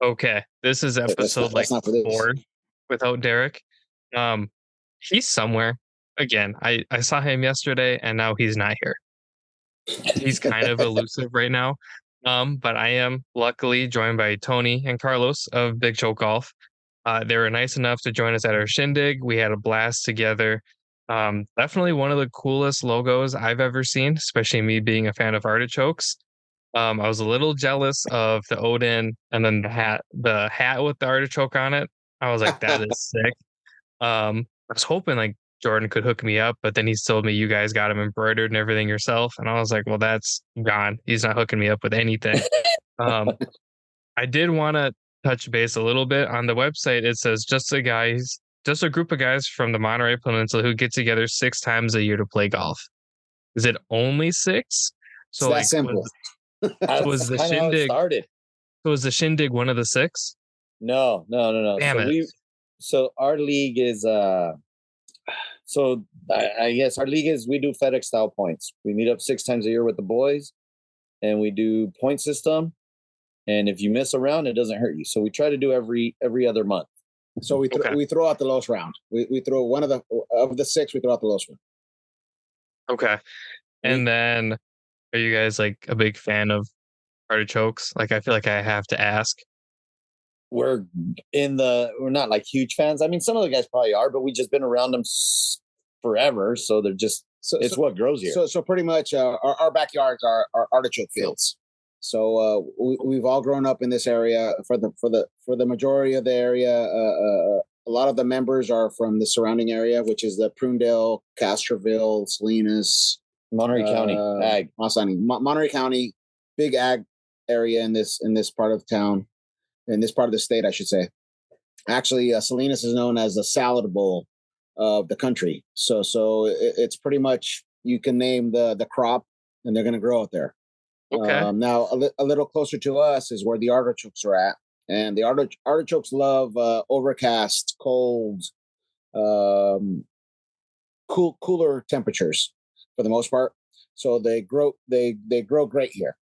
Okay, this is episode like That's not for this. 4 without Derek. Um, he's somewhere. Again, I saw him yesterday, and now he's not here. He's kind of elusive right now. But I am luckily joined by Tony and Carlos of Big Show Golf. They were nice enough to join us at our Shindig. We had a blast together. Definitely one of the coolest logos I've ever seen, especially me being a fan of artichokes. I was a little jealous of the Odin and then the hat with the artichoke on it. I was like, that is sick. I was hoping like Jordan could hook me up, but then he's told me you guys got him embroidered and everything yourself. And I was like, well, that's gone. He's not hooking me up with anything. Um, I did want to touch base a little bit on the website. It says just a group of guys from the Monterey Peninsula who get together 6 times a year to play golf. Is it only 6? It's So that like simple. was the kind of how it Shindig started. so was the Shindig one of the 6? No. Damn it. So our league is I guess our league is we do FedEx style points. We meet up 6 times a year with the boys, and we do point system. And if you miss a round, it doesn't hurt you. So we try to do every other month. So we throw out the lowest round. We throw one of the 6. We throw out the lowest one. Okay. And then are you guys like a big fan of artichokes? Like I feel like I have to ask. We're not like huge fans. I mean, some of the guys probably are, but we've just been around them forever. So they're just, it's what grows here. So pretty much our backyards are artichoke fields. So we've all grown up in this area for the majority of the area. A lot of the members are from the surrounding area, which is the Prunedale, Castroville, Salinas, Monterey County, ag. Monterey County, big ag area in this part of town, in this part of the state, I should say. Actually, Salinas is known as the salad bowl of the country. So it's pretty much, you can name the crop and they're going to grow it there. Okay. Now, a little closer to us is where the artichokes are at. And the artichokes love overcast, cold, cooler temperatures for the most part. So they grow great here.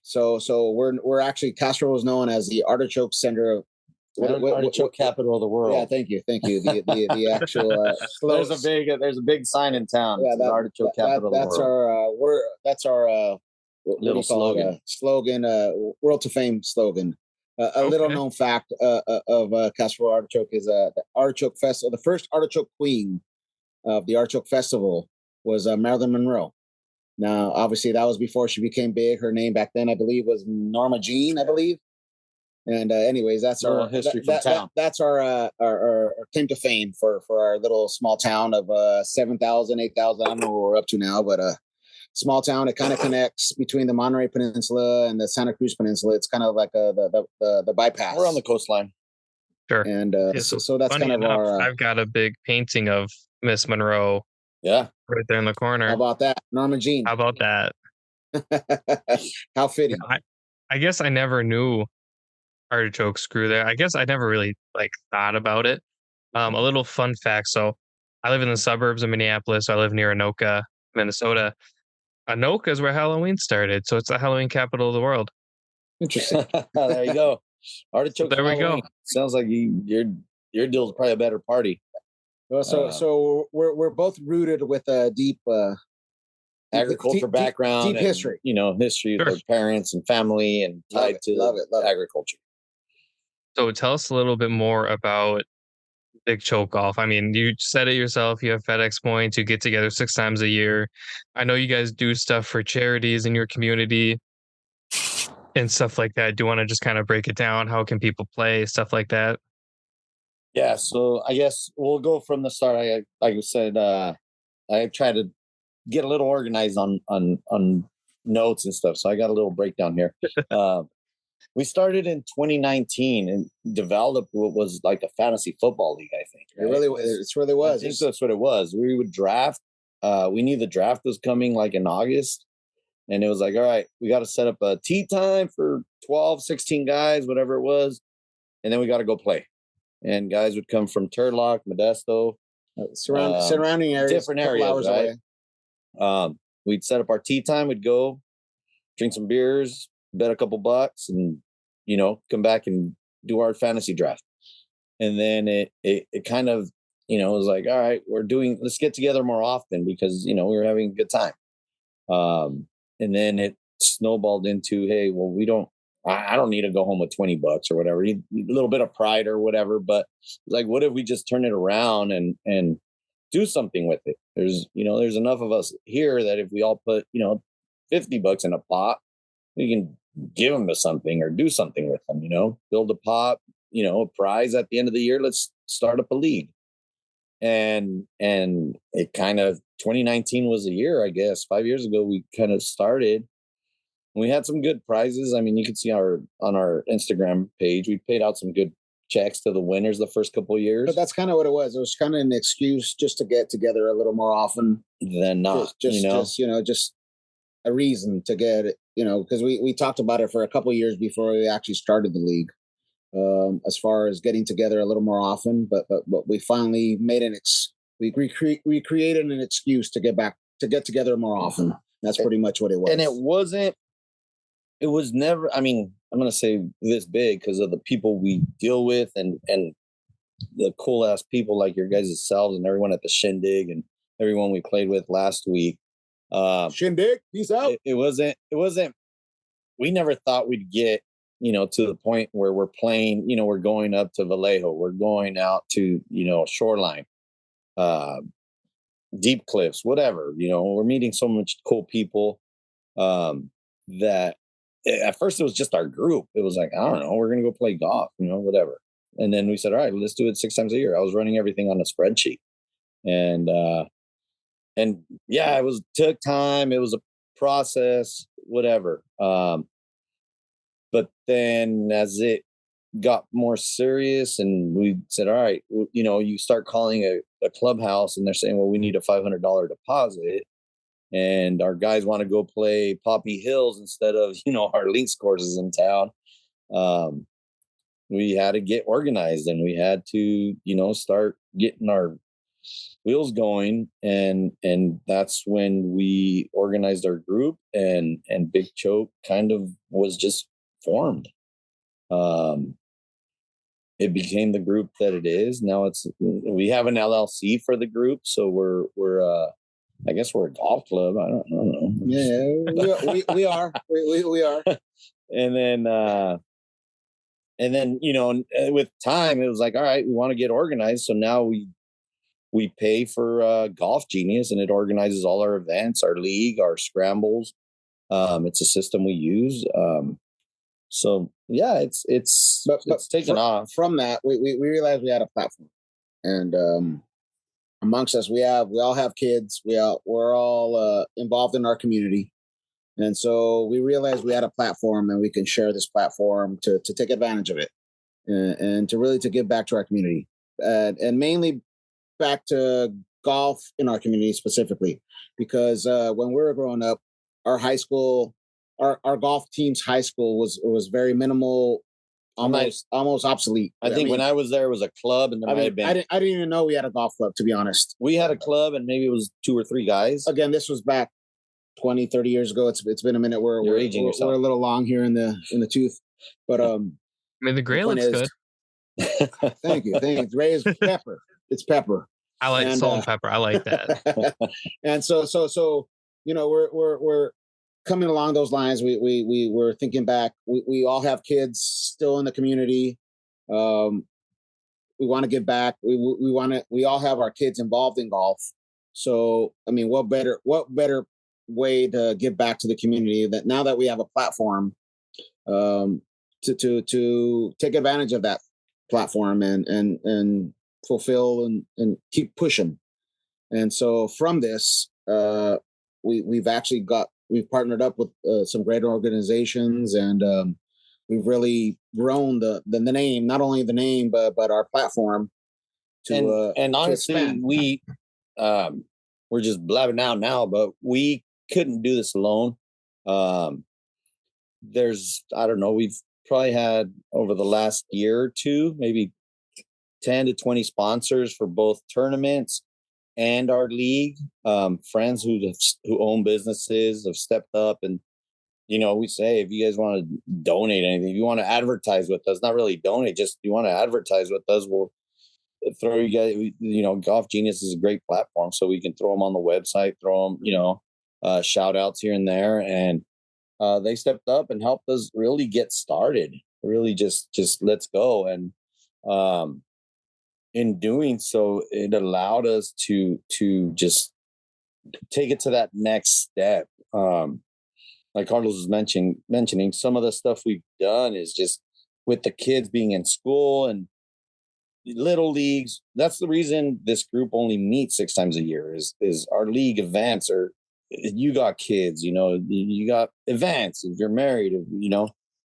So we're actually, Castro is known as the artichoke center of artichoke capital of the world. Yeah, thank you. The actual there's a big sign in town. Yeah, the artichoke capital of the world. That's our little slogan, World to Fame slogan. A little known fact of Castro Artichoke is the Artichoke Festival. The first artichoke queen of the Artichoke Festival was Marilyn Monroe. Now, obviously, that was before she became big. Her name back then, I believe, was Norma Jean, I believe. And anyways, that's our history from town. That's our claim to fame for our little small town of 7,000, 8,000. I don't know what we're up to now, but small town. It kind of connects between the Monterey Peninsula and the Santa Cruz Peninsula. It's kind of like the bypass. We're on the coastline. Sure. And so that's kind of our. I've got a big painting of Miss Monroe. Yeah. Right there in the corner. How about that, Norma Jean? How about that? How fitting. I guess I never knew artichokes grew there. I guess I never really like thought about it. A little fun fact. So I live in the suburbs of Minneapolis. So I live near Anoka, Minnesota. Anoka is where Halloween started. So it's the Halloween capital of the world. Interesting. There you go. Artichoke. There we go. Sounds like your deal is probably a better party. Well, so we're both rooted with a deep agriculture background, deep history. History of their parents and family, and tied to agriculture. So tell us a little bit more about Big Show Golf. I mean, you said it yourself. You have FedEx points. You get together 6 times a year. I know you guys do stuff for charities in your community and stuff like that. Do you want to just kind of break it down? How can people play? Stuff like that. Yeah, so I guess we'll go from the start. Like I said, I try to get a little organized on notes and stuff. So I got a little breakdown here. We started in 2019 and developed what was like a fantasy football league, I think. Right? It really was. I think that's what it was. We would draft. We knew the draft was coming like in August. And it was like, all right, we got to set up a tee time for 12, 16 guys, whatever it was. And then we got to go play. And guys would come from Turlock, Modesto, surrounding areas, different areas, right? We'd set up our tee time. We'd go drink some beers, bet a couple bucks, and come back and do our fantasy draft. And then it kind of, was like, all right, let's get together more often because, we were having a good time. And then it snowballed into, hey, well, I don't need to go home with $20 or whatever, a little bit of pride or whatever. But like, what if we just turn it around and do something with it? There's enough of us here that if we all put, $50 in a pot, we can give them to something or do something with them, build a pot, a prize at the end of the year. Let's start up a league. And it kind of 2019 was a year, I guess. 5 years ago, we kind of started. We had some good prizes. I mean, you can see on our Instagram page, we paid out some good checks to the winners the first couple of years. But that's kind of what it was. It was kind of an excuse just to get together a little more often than not. Just a reason to get it. Because we talked about it for a couple of years before we actually started the league. As far as getting together a little more often, but we finally made we created an excuse to get together more often. That's pretty much what it was. And it was never, I mean, I'm going to say this big because of the people we deal with and the cool ass people like your guys' selves and everyone at the Shindig and everyone we played with last week. Shindig, peace out. It wasn't, we never thought we'd get, to the point where we're playing, we're going up to Vallejo, we're going out to, Shoreline, Deep Cliffs, whatever, we're meeting so much cool people that at first it was just our group. It was like, I don't know, we're going to go play golf, whatever. And then we said, all right, let's do it 6 times a year. I was running everything on a spreadsheet and yeah, took time. It was a process, whatever. But then as it got more serious and we said, all right, you start calling a clubhouse and they're saying, well, we need a $500 deposit. And our guys want to go play Poppy Hills instead of, our links courses in town. We had to get organized and we had to, start getting our wheels going. And that's when we organized our group and Big Choke kind of was just formed. It became the group that it is. Now we have an LLC for the group. So we're I guess we're a golf club. I don't know. Yeah, we are. We are. And then, with time, it was like, all right, we want to get organized. So now we pay for Golf Genius and it organizes all our events, our league, our scrambles. It's a system we use. So yeah, it's taken off. From that, we realized we had a platform. And amongst us, we all have kids. We're all involved in our community, and so we realized we had a platform, and we can share this platform to take advantage of it, and to give back to our community, and mainly back to golf in our community specifically, because when we were growing up, our high school, our golf team's high school was very minimal. Almost obsolete. I think when I was there, it was a club, and there might have been. I didn't even know we had a golf club, to be honest. We had a club, and maybe it was 2 or 3 guys. Again, this was back 20, 30 years ago. It's been a minute. We're aging yourself. We're a little long here in the tooth, but I mean, the gray looks good. Thank you. Gray is pepper. It's pepper. I like salt and pepper. I like that. And so we're coming along those lines. We were thinking back. We all have kids still in the community. We want to give back. We all have our kids involved in golf. So, I mean, what better way to give back to the community that now that we have a platform, to take advantage of that platform and fulfill and keep pushing. And so from this, we've partnered up with some great organizations, and we've really grown the name, not only the name, but our platform. And honestly, we're just blabbing out now, but we couldn't do this alone. I don't know, we've probably had over the last year or two, maybe 10 to 20 sponsors for both tournaments and our league. Friends who own businesses have stepped up and we say, if you guys want to donate anything, if you want to advertise with us, not really donate, just you want to advertise with us, we'll throw you guys, Golf Genius is a great platform. So we can throw them on the website, throw them, shout outs here and there. And they stepped up and helped us really get started, really just let's go. And in doing so, it allowed us to just take it to that next step. Like Carlos was mentioning, some of the stuff we've done is just with the kids being in school and little leagues. That's the reason this group only meets 6 times a year is our league events are, you got kids, you got events, if you're married,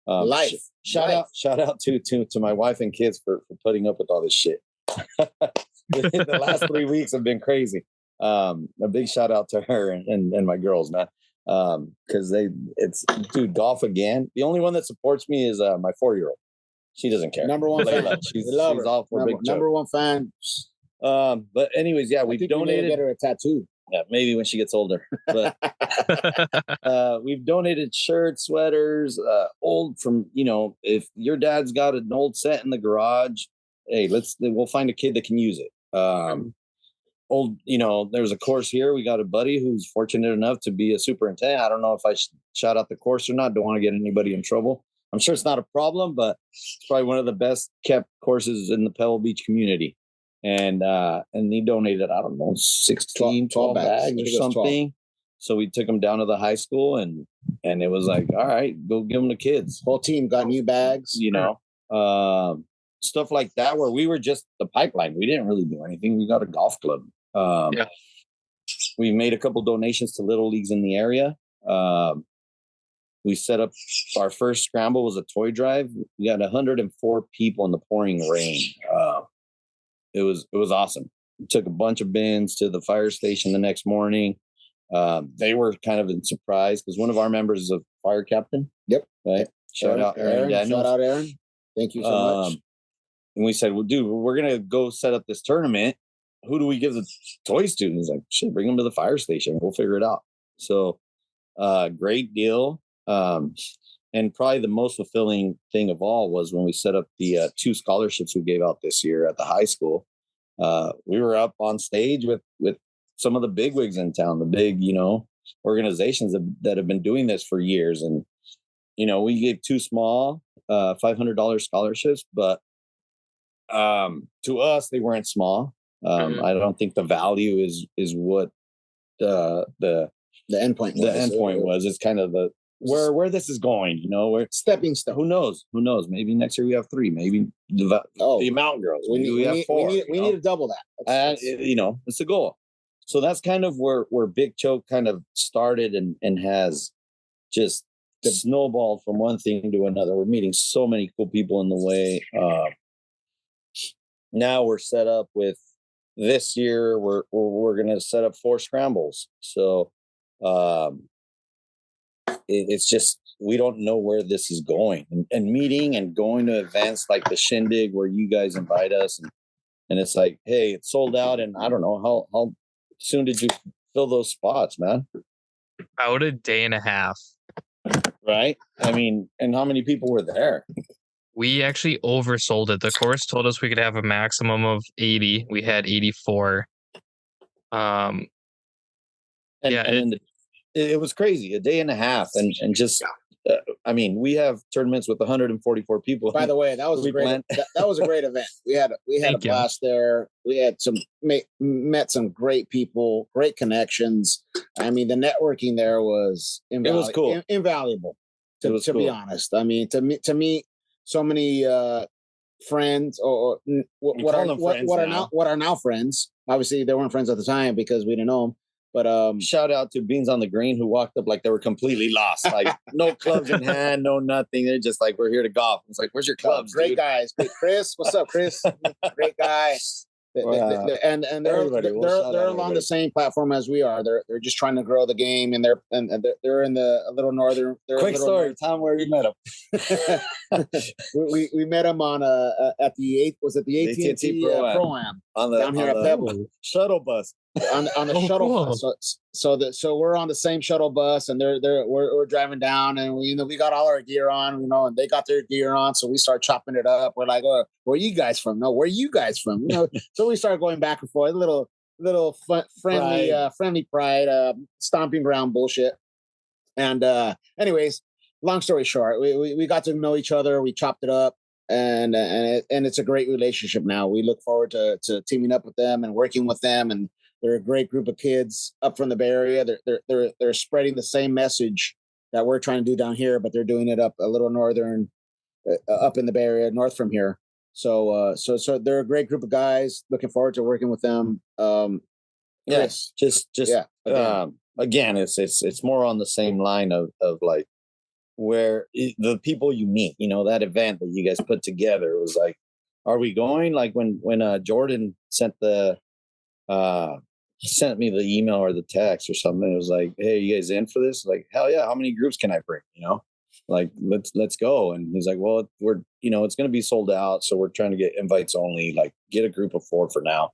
life. Shout out to my wife and kids for putting up with all this shit. The last 3 weeks have been crazy. A big shout out to her and my girls, man. Because golf again. The only one that supports me is my 4-year-old. She doesn't care. Number one fan. She's all for big number one fan. But anyways, yeah, we've donated. We get her a tattoo. Yeah, maybe when she gets older. But we've donated shirts, sweaters, old from if your dad's got an old set in the garage, hey, we'll find a kid that can use it. Old, there's a course here. We got a buddy who's fortunate enough to be a superintendent. I don't know if I should shout out the course or not. Don't want to get anybody in trouble. I'm sure it's not a problem, but it's probably one of the best kept courses in the Pebble Beach community. And he donated, I don't know, 12 bags or something. So we took them down to the high school and it was like, all right, go give them to kids. Whole team got new bags, stuff like that, where we were just the pipeline. We didn't really do anything. We got a golf club. We made a couple donations to little leagues in the area. We set up our first scramble was a toy drive. We got 104 people in the pouring rain. It was awesome. We took a bunch of bins to the fire station the next morning. They were kind of in surprise because one of our members is a fire captain. Yep. Right. Shout out Aaron. Shout out Aaron. Thank you so much. And we said, well, dude, we're going to go set up this tournament. Who do we give the toys to? And he's like, shit, bring them to the fire station. We'll figure it out. So great deal. And probably the most fulfilling thing of all was when we set up the 2 scholarships we gave out this year at the high school. We were up on stage with some of the bigwigs in town, the big, organizations that have been doing this for years. And, we gave 2 small $500 scholarships, but to us, they weren't small. I don't think the value is what the endpoint was. It's kind of where this is going, where stepping stone. Who knows? Maybe next year we have 3. Maybe the Mountain Girls. We have 4. We need to double that. It's a goal. So that's kind of where Big Choke kind of started and has just snowballed from one thing to another. We're meeting so many cool people in the way. Now we're set up with this year. We're going to set up 4 scrambles. So it's just we don't know where this is going. And meeting and going to events like the Shindig where you guys invite us, and it's like, hey, it's sold out, and I don't know how soon did you fill those spots, man? About a day and a half. Right? I mean, and how many people were there? We actually oversold it. The course told us we could have a maximum of 80. We had 84. It was crazy. A day and a half, and just we have tournaments with 144 people. By the way, that was a great event. We had a blast there. We had met some great people, great connections. I mean, the networking there was invaluable. It was cool. Invaluable. To be honest, I mean, to meet so many friends or what are now friends. Obviously, they weren't friends at the time because we didn't know them. But shout out to Beans on the Green who walked up like they were completely lost, like no clubs in hand, no nothing. They're just like, we're here to golf. It's like, where's your clubs? Great guys. Hey, Chris, what's up, Chris? Great guy. And they're along the same platform as we are. They're just trying to grow the game, and they're in the a little northern. Quick story, Tom, where you met them? we met them on at the AT&T Pro-Am down here at Pebble shuttle bus. on the Oh, shuttle. cool. So we're on the same shuttle bus, and we're driving down, and we got all our gear on, and they got their gear on, so we start chopping it up. We're like, oh, where are you guys from? No, where are you guys from? So we start going back and forth, friendly pride, stomping ground bullshit. And anyways, long story short, we got to know each other. We chopped it up, and it's a great relationship now. We look forward to teaming up with them and working with them. And they're a great group of kids up from the Bay Area. They're spreading the same message that we're trying to do down here, but they're doing it up a little northern, up in the Bay Area, north from here. So they're a great group of guys. Looking forward to working with them. Yes, just yeah. Again, it's more on the same line of like where the people you meet, that event that you guys put together was like, are we going? Like when Jordan sent he sent me the email or the text or something. It was like, hey, you guys in for this? Like, hell yeah. How many groups can I bring? Like let's go. And he's like, well, we're it's going to be sold out, so we're trying to get invites only. Like, get a group of 4 for now.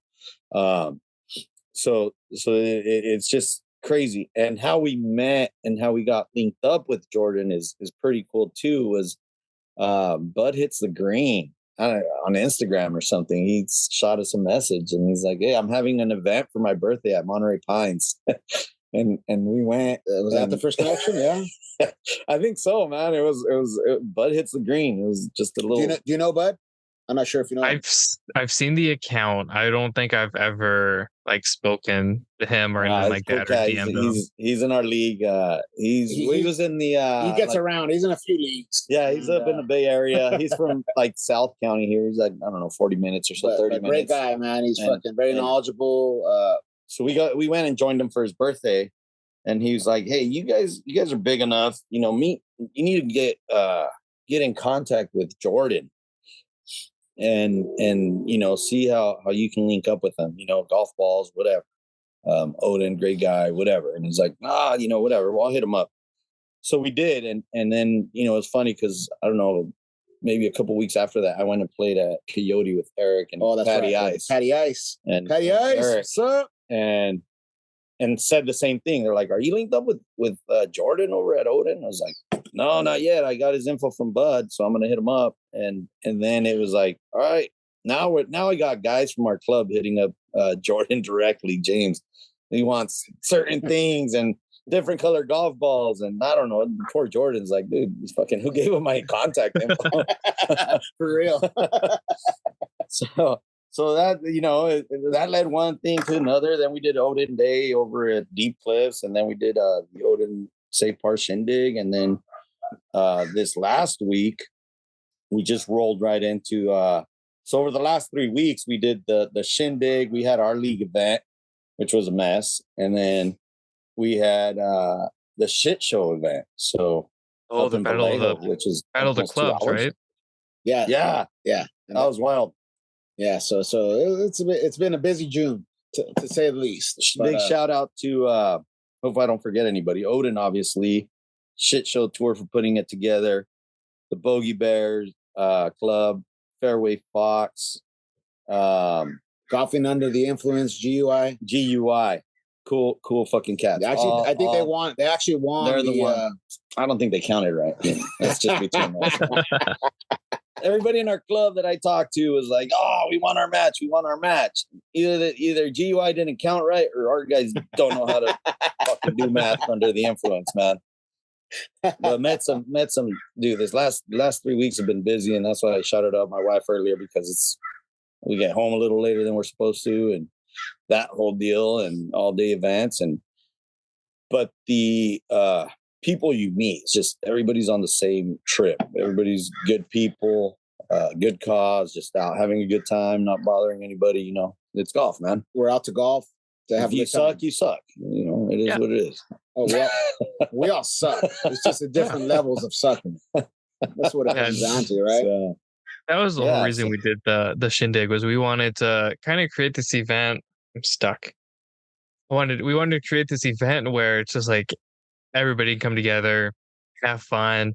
So it's just crazy. And how we met and how we got linked up with Jordan is pretty cool too. Was Bud Hits the Green on Instagram or something. He shot us a message and he's like, hey, I'm having an event for my birthday at Monterey Pines. and we went. Was that the first connection? Yeah. I think so, man. It was Bud Hits the Green. It was just a little. Do you know Bud? I'm not sure if you know. I've seen the account. I don't think I've ever spoken to him or anything like that. Or DM'd him. He's in our league. He was in the. He gets around. He's in a few leagues. Yeah, he's up in the Bay Area. He's from South County here. He's like, I don't know, 40 minutes or so, 30 minutes. Great guy, man. He's fucking very knowledgeable. So we went and joined him for his birthday, and he was like, hey, you guys are big enough. You need to get in contact with Jordan. And see how you can link up with them, golf balls, whatever. Odin, great guy, whatever. And he's like, whatever. Well, I'll hit him up. So we did. And then, it's funny because I don't know, maybe a couple weeks after that, I went and played at Coyote with Eric and Patty Ice. Patty Ice. And Patty Ice. Eric. What's up? And said the same thing. They're like, are you linked up with Jordan over at Odin? I was like, no, not yet. I got his info from Bud, so I'm gonna hit him up. And then it was like, all right, now I got guys from our club hitting up Jordan directly. James, he wants certain things and different color golf balls, and I don't know. Poor Jordan's like, dude, who gave him my contact info? For real. So that, that led one thing to another. Then we did Odin Day over at Deep Cliffs, and then we did the Odin Safe Par Shindig, and then this last week we just rolled right into. So over the last 3 weeks, we did the Shindig. We had our league event, which was a mess, and then we had the shit show event. So the Battle which is Battle of the Clubs, right? Yeah. That was wild. Yeah, so it's been a busy June to say the least. Big shout out to hope I don't forget anybody. Odin, obviously, shit show tour for putting it together. The Bogey Bears Club, Fairway Fox, Golfing Under the Influence, GUI. Cool fucking cats. Actually, I think they actually won. They're the one. I don't think they counted right. That's just between us. Everybody in our club that I talked to was like, "Oh, we won our match. Either GUI didn't count right, or our guys don't know how to fucking do math under the influence, man." But met some dude. This last 3 weeks have been busy, and that's why I shouted out my wife earlier, because we get home a little later than we're supposed to, and that whole deal, and all day events, but the people you meet, it's just everybody's on the same trip. Everybody's good people, good cause, just out having a good time, not bothering anybody. It's golf, man. We're out to golf to have. If you suck, you suck. It is what it is. Oh, we all suck. It's just the different levels of sucking. That's what it comes down to, right? So, that was the whole reason we did the Shindig, was we wanted to kind of create this event. I'm stuck. We wanted to create this event where it's just like everybody come together, have fun,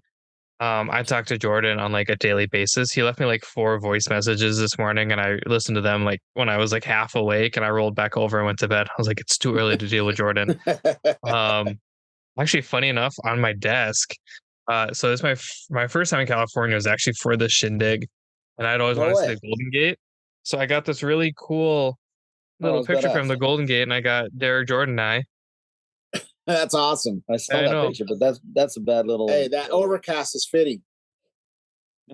I talk to Jordan on like a daily basis. He left me like 4 voice messages this morning, and I listened to them like when I was like half awake, and I rolled back over and went to bed. I was like, it's too early to deal with Jordan. Um, Actually, funny enough, on my desk. So this my first time in California was actually for the Shindig, and I'd always No wanted to see way. the Golden Gate. So I got this really cool Oh, little it's picture from badass. the Golden Gate, and I got Derek Jordan and I. That's awesome. I saw I that know picture, but that's a bad little. Hey, that overcast is fitting.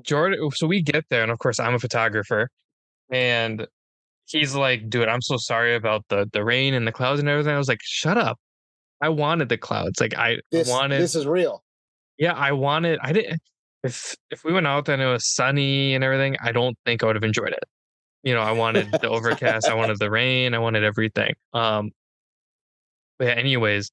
Jordan. So we get there, and of course, I'm a photographer, and he's like, "Dude, I'm so sorry about the rain and the clouds and everything." I was like, "Shut up! I wanted the clouds. Like I wanted, This is real. yeah, I wanted. I didn't. If we went out and it was sunny and everything, I don't think I would have enjoyed it. You know, I wanted the overcast, I wanted the rain, I wanted everything. But yeah, anyways,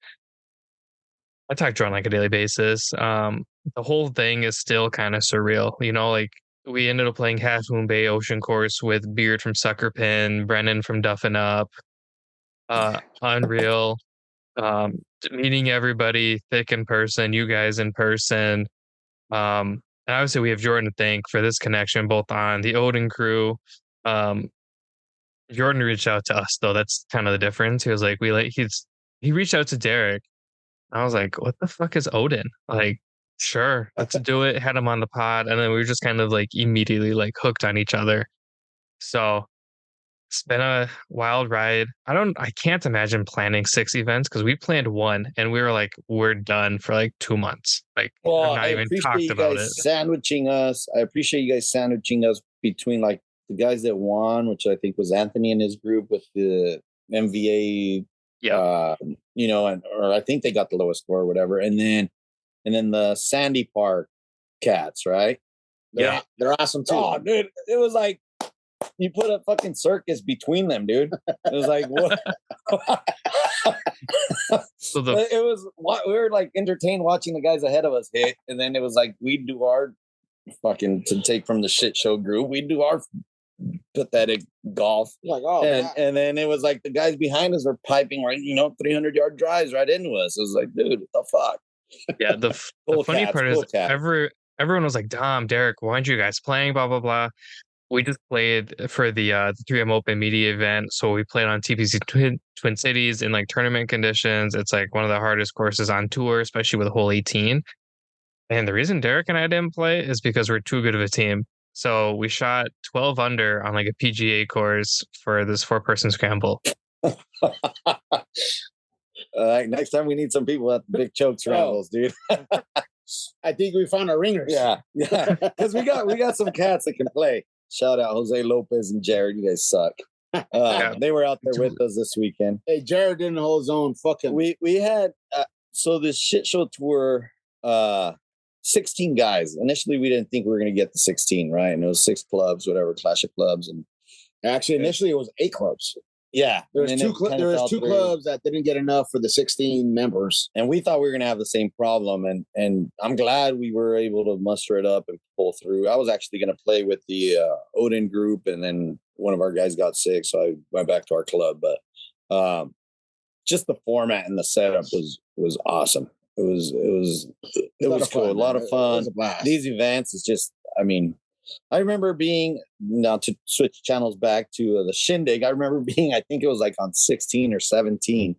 I talk to her on like a daily basis. The whole thing is still kind of surreal. You know, like we ended up playing Half Moon Bay Ocean Course with Beard from Sucker Pin, Brennan from Duffin Up, Unreal. Meeting everybody thick in person, you guys in person. And obviously we have Jordan to thank for this connection, both on the Odin crew. Um, Jordan reached out to us though. That's kind of the difference. He was like, he reached out to Derek. I was like, what the fuck is Odin? Like, sure, let's do it. Had him on the pod, and then we were just kind of like immediately like hooked on each other. So it's been a wild ride. I can't imagine planning 6 events because we planned one and we were like, we're done for like 2 months. Like, I've Well, not I even appreciate talked you about guys it. sandwiching us. I appreciate you guys sandwiching us between like the guys that won, which I think was Anthony and his group with the MVA. Yeah. And or I think they got the lowest score or whatever, and then the Sandy Park cats, right? Yeah. They're awesome too. Oh, dude, it was like you put a fucking circus between them, dude. It was like what? So It was what we were like entertained watching the guys ahead of us hit, and then it was like we'd do our fucking to take from the shit show group. We'd do our pathetic golf, Like, oh, and then it was like the guys behind us were piping right, 300-yard drives right into us. It was like, dude, what the fuck? yeah, the funny part is cats. everyone was like, Dom, Derek, why aren't you guys playing? Blah blah blah. We just played for the 3M Open Media event, so we played on TPC Twin Cities in like tournament conditions. It's like one of the hardest courses on tour, especially with a hole 18. And the reason Derek and I didn't play is because we're too good of a team. So we shot 12 under on like a PGA course for this 4-person scramble. Next time we need some people at the big choke scrambles, dude. I think we found our ringers. Yeah, because we got some cats that can play. Shout out Jose Lopez and Jared. You guys suck. They were out there with us this weekend. Hey, Jared didn't hold his own. Fucking. We had so this shit show tour. 16 guys. Initially, we didn't think we were going to get the 16, right? And it was 6 clubs, whatever, Clash of Clubs, and actually initially it was 8 clubs. Yeah, there was two clubs that didn't get enough for the 16 members, and we thought we were going to have the same problem. And I'm glad we were able to muster it up and pull through. I was actually going to play with the Odin group, and then one of our guys got sick, so I went back to our club. But just the format and the setup was awesome. It was cool. A lot of fun. These events is just, I mean, I remember being, now to switch channels back to the Shindig, I remember being, I think it was like on 16 or 17.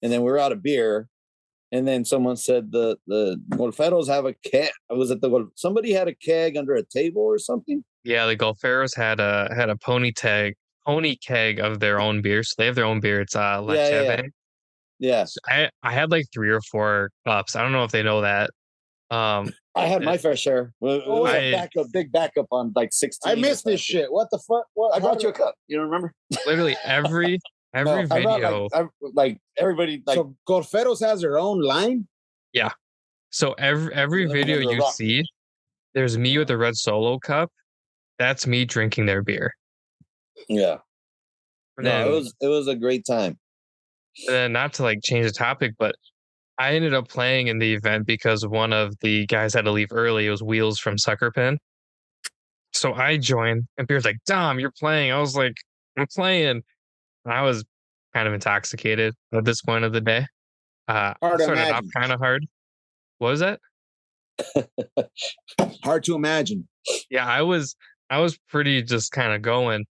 And then we were out of beer. And then someone said the Golferos have a keg. Was it somebody had a keg under a table or something? Yeah, the Golferos had a pony keg of their own beer. So they have their own beer. It's La Cheve. Yeah. I had like 3 or 4 cups. I don't know if they know that. I had my fair share. It was a big backup on like 16. I missed this shit. What the fuck? I brought you a cup. You don't remember? Literally every video. Like everybody. Like, so Golferos has their own line? Yeah. So every video you see, there's me with a red Solo cup. That's me drinking their beer. Yeah. No, it was a great time. And then not to like change the topic, but I ended up playing in the event because one of the guys had to leave early. It was Wheels from Sucker Pin. So I joined, and Beer's like, Dom, you're playing. I was like, I'm playing. And I was kind of intoxicated at this point of the day. Started off kind of hard. What was that? Hard to imagine. Yeah, I was pretty just kind of going,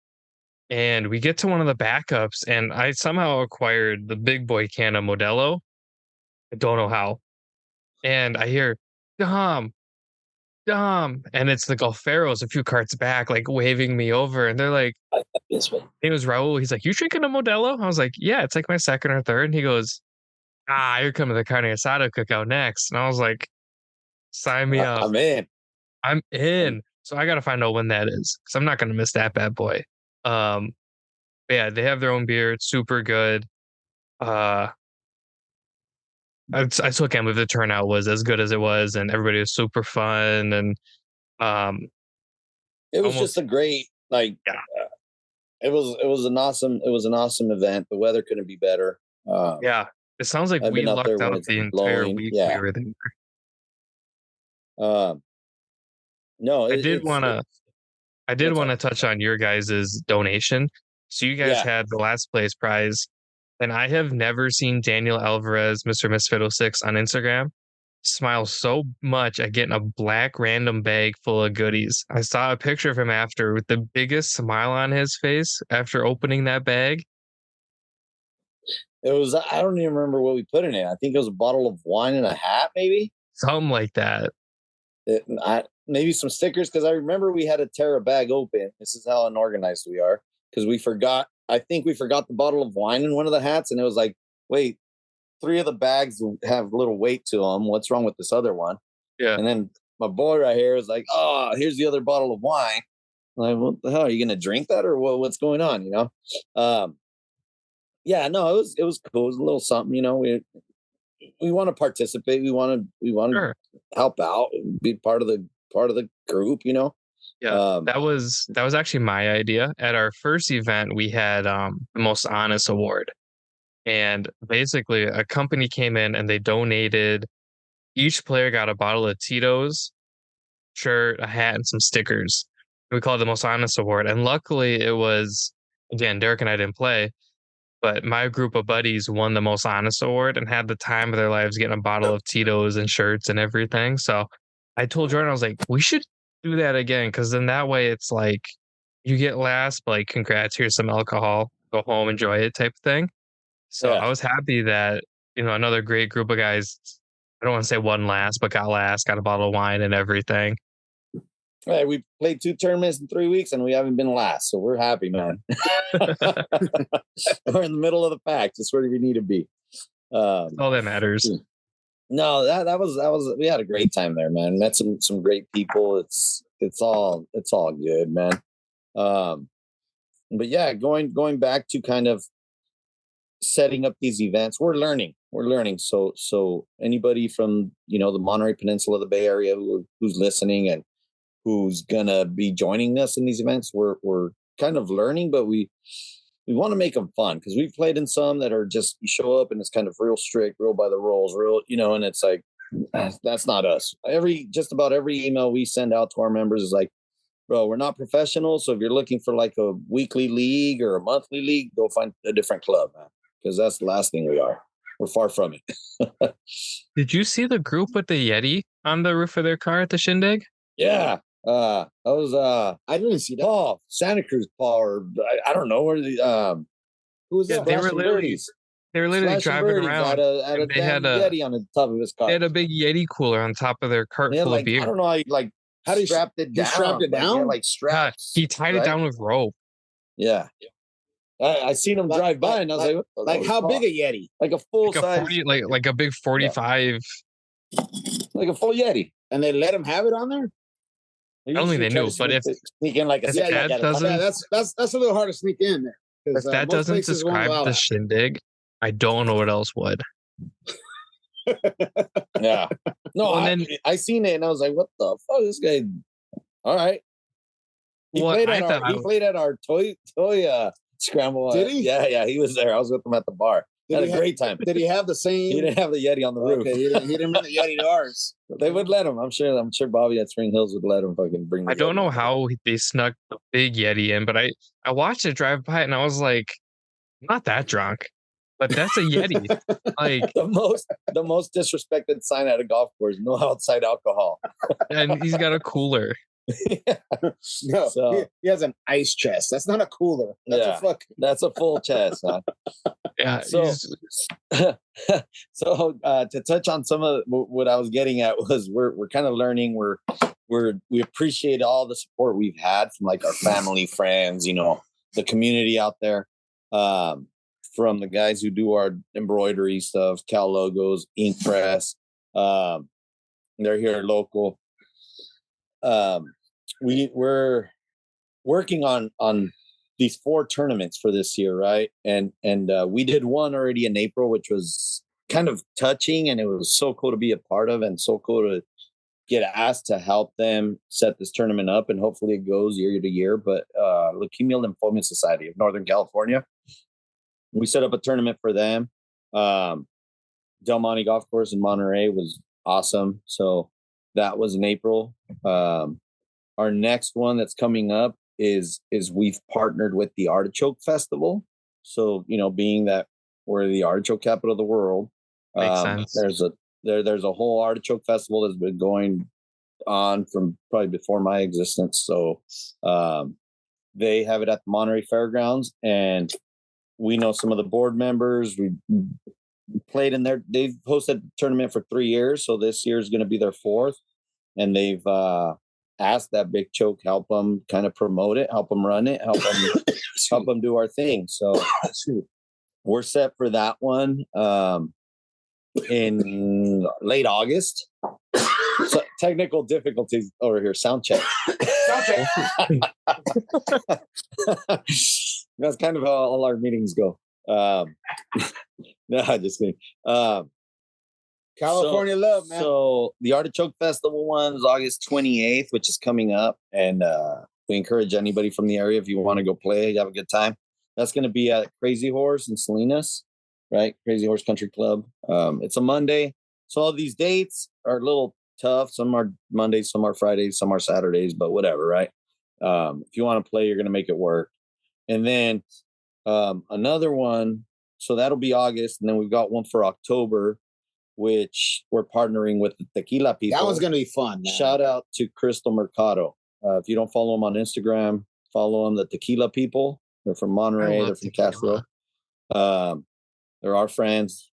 and we get to one of the backups, and I somehow acquired the big boy can of Modelo. I don't know how, and I hear Dom, Dom, and it's the Golferos a few carts back, like waving me over, and they're like, This way. it was Raul. He's like, "You drinking a Modelo?" I was like, "Yeah, it's like my second or third." And he goes, "You're coming to the carne asada cookout next." And I was like, "Sign me up. I'm in. I'm in." So I got to find out when that is because I'm not going to miss that bad boy. Um, but yeah, they have their own beer. It's super good. Uh, I still can't believe the turnout was as good as it was, and everybody was super fun. And um, It was almost just a great yeah, it was an awesome event. The weather couldn't be better. yeah. It sounds like I've we been up there lucked when out it's the been entire blowing. week we Yeah. were there. Um, no, I did want to I did what's want up? to touch on your guys' donation. So you guys Yeah. had the last place prize, and I have never seen Daniel Alvarez, Mr. Misfit06 on Instagram, smile so much at getting a black random bag full of goodies. I saw a picture of him after with the biggest smile on his face after opening that bag. It was I don't even remember what we put in it. I think it was a bottle of wine and a hat, maybe. Something like that. Maybe some stickers because I remember we had to tear a bag open. This is how unorganized we are because we forgot. I think we forgot the bottle of wine in one of the hats, and it was like, wait, 3 of the bags have little weight to them. What's wrong with this other one? Yeah. And then my boy right here is like, oh, here's the other bottle of wine. I'm like, what the hell? Are you gonna drink that or what's going on? Yeah, no, it was cool. It was a little something. We want to participate. We want to Sure. help out, be part of the group. Yeah. That was actually my idea. At our first event, we had the most honest award. And basically a company came in and they donated, each player got a bottle of Tito's, shirt, a hat, and some stickers. We called it the most honest award. And luckily it was, again, Derek and I didn't play, but my group of buddies won the most honest award and had the time of their lives getting a bottle of Tito's and shirts and everything. So I told Jordan, I was like, we should do that again. Cause then that way it's like you get last, but like, congrats, here's some alcohol, go home, enjoy it type thing. So Yeah. I was happy that, another great group of guys, I don't want to say won last, but got last, got a bottle of wine and everything. Hey, we played 2 tournaments in 3 weeks and we haven't been last, so we're happy, man. We're in the middle of the pack, just where we need to be. All that matters. No, that was we had a great time there, man. Met some great people. It's all good, man. But yeah, going back to kind of setting up these events, we're learning. So anybody from the Monterey Peninsula, the Bay Area, who's listening and who's gonna be joining us in these events, we're kind of learning, but we want to make them fun because we've played in some that are just you show up and it's kind of real strict, real by the rules, and it's like that's not us. Just about every email we send out to our members is like, bro, we're not professionals, so if you're looking for like a weekly league or a monthly league, go find a different club, man, because that's the last thing we are. We're far from it. Did you see the group with the Yeti on the roof of their car at the Shindig? Yeah. That was I didn't see that. Paul, Santa Cruz Paul, or I don't know where the who was that? They were literally driving around. Had a And they had damn a Yeti on the top of his car. they had a big Yeti cooler on top of their cart They had full of I beer. don't know how he strapped it down. strapped it Like, down? yeah, like Yeah, straps. he tied it right? down with rope. Yeah. I seen him drive by and I was like, what the- Like how big a Yeti? Like a full Like a size, 40, like a big 45. like a full Yeti. And they let him have it on there? I don't think they knew, but if sneak in like a if six that pack doesn't- Yeah, that's a little hard to sneak in there. if that Most doesn't places won't describe allow the that. Shindig, I don't know what else would. Yeah. No, Well, and then- I seen it and I was like, what the fuck? This guy. All right. He Well, played I at thought our, he played at our toy scramble. Did he? Yeah, he was there. I was with him at the bar. Had a great time. Did he have the He same? didn't have the Yeti on the roof. Okay, he didn't bring the Yeti to ours. They would let him. I'm sure Bobby at Spring Hills would let him fucking bring the I don't Yeti. know how they snuck the big Yeti in, but I watched it drive by and I was like, I'm not that drunk. but that's a Yeti. Like the most disrespected sign at a golf course: no outside alcohol. and he's got a cooler. No, So he has an ice chest. That's not a cooler. That's a full chest. Huh? Yeah. So, to touch on some of what I was getting at was we're kind of learning. We appreciate all the support we've had from like our family, friends, the community out there. From the guys who do our embroidery stuff, Cal Logos, Ink Press. They're here local. We're working on these 4 tournaments for this year, right? And we did one already in April, which was kind of touching, and it was so cool to be a part of, and so cool to get asked to help them set this tournament up, and hopefully it goes year to year. But Leukemia Lymphoma Society of Northern California, we set up a tournament for them. Del Monte Golf Course in Monterey was awesome. So that was in April. Our next one that's coming up is we've partnered with the Artichoke Festival. So, being that we're the artichoke capital of the world, Makes sense. there's a whole artichoke festival that's been going on from probably before my existence. So they have it at the Monterey Fairgrounds, and we know some of the board members. We played in there. They've hosted the tournament for 3 years, so this year is going to be their 4th, and they've asked that Big Choke help them kind of promote it, help them run it, help them do our thing. So we're set for that one in late August. So, technical difficulties over here. Sound check. That's kind of how all our meetings go. No, just kidding. California love, man. So the Artichoke Festival one is August 28th, which is coming up. And we encourage anybody from the area, if you want to go play, have a good time. That's going to be at Crazy Horse in Salinas, right? Crazy Horse Country Club. It's a Monday. So all these dates are a little tough. Some are Mondays, some are Fridays, some are Saturdays, but whatever, right? If you want to play, you're going to make it work. And then another one, so that'll be August. And then we've got one for October, which we're partnering with the tequila people. That one's going to be fun, man. Shout out to Crystal Mercado. If you don't follow them on Instagram, follow them, the tequila people. They're from Monterey. They're from Castro. They're our friends.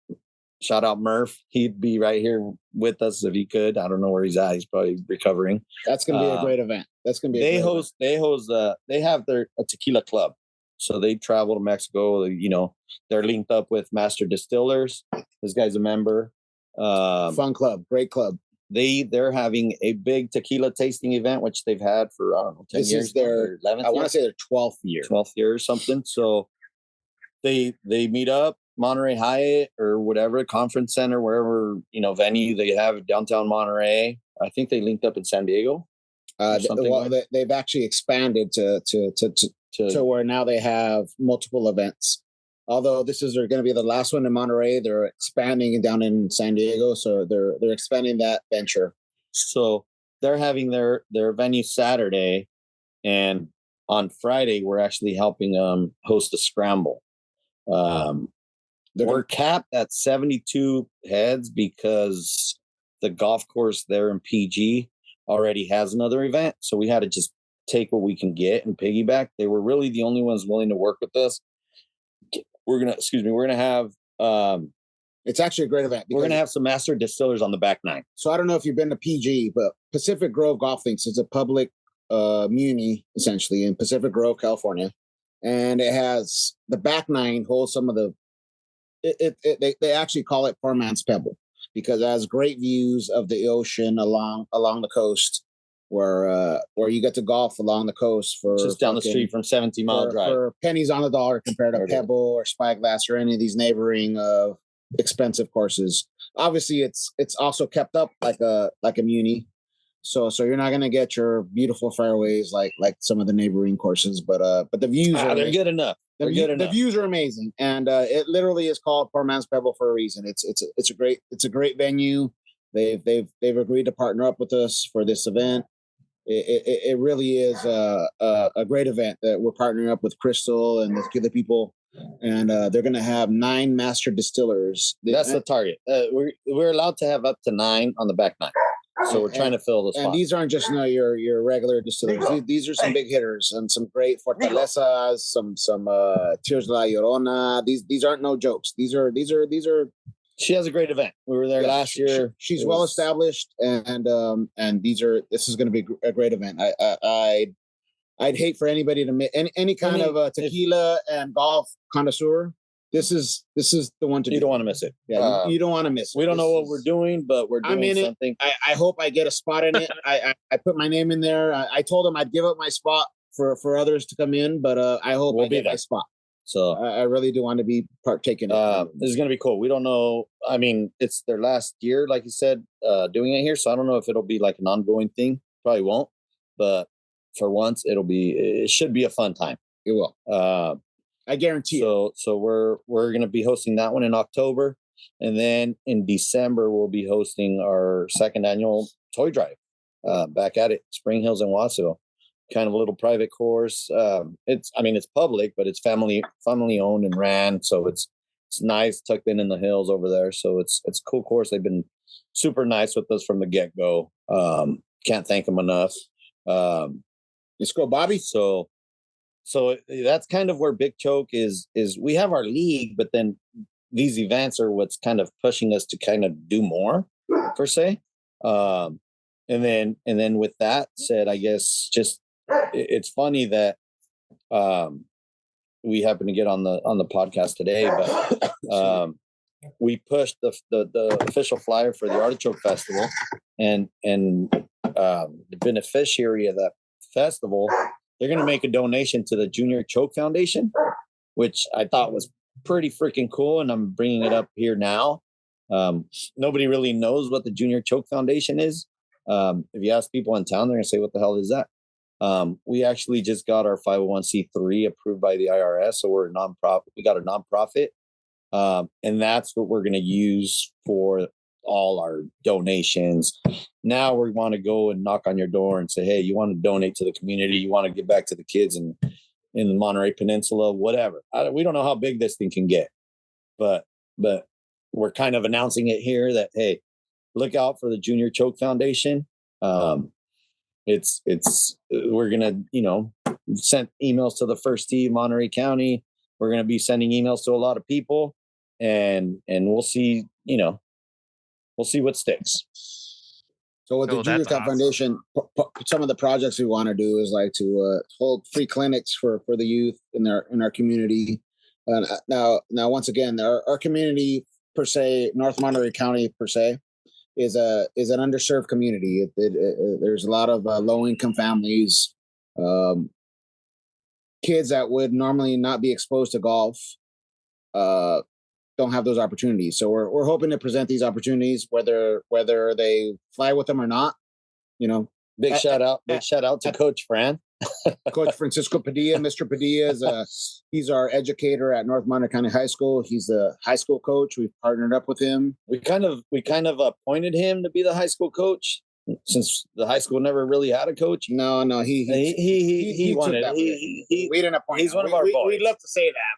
Shout out Murph. He'd be right here with us if he could. I don't know where he's at. He's probably recovering. That's going to be a great event. That's going to be. They have a tequila club, so they travel to Mexico. They're linked up with Master Distillers. This guy's a member. Fun club, great club. They're having a big tequila tasting event, which they've had for 10 years. This is their 11th. I want to say their 12th year. 12th year or something. So they meet up. Monterey Hyatt or whatever conference center, wherever venue they have downtown Monterey. I think they linked up in San Diego. They've actually expanded to where now they have multiple events. Although this is going to be the last one in Monterey, they're expanding down in San Diego, so they're expanding that venture. So they're having their venue Saturday, and on Friday we're actually helping them host a scramble. We're capped at 72 heads because the golf course there in PG already has another event. So we had to just take what we can get and piggyback. They were really the only ones willing to work with us. We're going to have, it's actually a great event. We're going to have some master distillers on the back nine. So I don't know if you've been to PG, but Pacific Grove Golf Links is a public muni essentially in Pacific Grove, California. And it has the back nine holds some of the, they actually call it poor man's pebble because it has great views of the ocean along the coast where you get to golf along the coast for just down the street from 17 Mile Drive for pennies on the dollar compared to Pebble or Spyglass or any of these neighboring expensive courses. Obviously it's also kept up like a muni. So you're not going to get your beautiful fairways like some of the neighboring courses, but the views they're good enough. The views are amazing, and it literally is called Poor Man's Pebble for a reason. It's a great venue. They've agreed to partner up with us for this event. It really is a great event that we're partnering up with Crystal and the people and they're going to have 9 master distillers. That's the target. We're allowed to have up to 9 on the back 9. So we're trying to fill those spots. And these aren't just your regular distillers. These are some big hitters and some great fortalezas, some Tears de la Llorona. These aren't no jokes. These are. She has a great event. We were there last year. She's well established, and this is going to be a great event. I'd hate for anybody to miss any kind of tequila and golf connoisseur. This is the one to do. You don't want to miss it. Yeah, you don't want to miss it. We don't know what we're doing, but we're doing something. I hope I get a spot in it. I put my name in there. I told them I'd give up my spot for others to come in, but I hope I get my spot. So I really do want to be partaking. This is going to be cool. We don't know. I mean, it's their last year, like you said, doing it here. So I don't know if it'll be like an ongoing thing. Probably won't. But for once, it should be a fun time. It will. I guarantee it. So we're going to be hosting that one in October. And then in December, we'll be hosting our second annual toy drive back at it, Spring Hills and Watsonville. Kind of a little private course. It's public, but it's family owned and ran. So it's nice, tucked in the hills over there. So it's a cool course. They've been super nice with us from the get go. Can't thank them enough. Let's go, Bobby. So that's kind of where Big Choke is. We have our league, but then these events are what's kind of pushing us to kind of do more, per se. And then with that said, I guess just it's funny that we happen to get on the podcast today, but we pushed the official flyer for the Artichoke Festival, and the beneficiary of that festival, they're going to make a donation to the Junior Choke Foundation, which I thought was pretty freaking cool, and I'm bringing it up here now. Nobody really knows what the Junior Choke Foundation is. If you ask people in town, they're going to say, what the hell is that? We actually just got our 501c3 approved by the IRS. So we're a nonprofit. We got a nonprofit. And that's what we're going to use for all our donations. Now we want to go and knock on your door and say, hey, you want to donate to the community? You want to give back to the kids in the Monterey Peninsula, whatever. We don't know how big this thing can get, but we're kind of announcing it here that, hey, look out for the Junior Choke Foundation. We're going to, send emails to the first tee, Monterey County. We're going to be sending emails to a lot of people, and we'll see, we'll see what sticks. So with the Junior Choke Foundation, some of the projects we want to do is like to hold free clinics for the youth in our community. Now, once again, our community per se, North Monterey County per se, is an underserved community. There's a lot of low-income families, kids that would normally not be exposed to golf, don't have those opportunities. So we're hoping to present these opportunities, whether they fly with them or not. Big shout out to Coach Fran. Coach Francisco Padilla. Mr. Padilla he's our educator at North Monterey County High School. He's the high school coach. We've partnered up with him. We kind of appointed him to be the high school coach, since the high school never really had a coach. No, he wanted. We didn't appoint. He's him. one of our boys. We'd love to say that.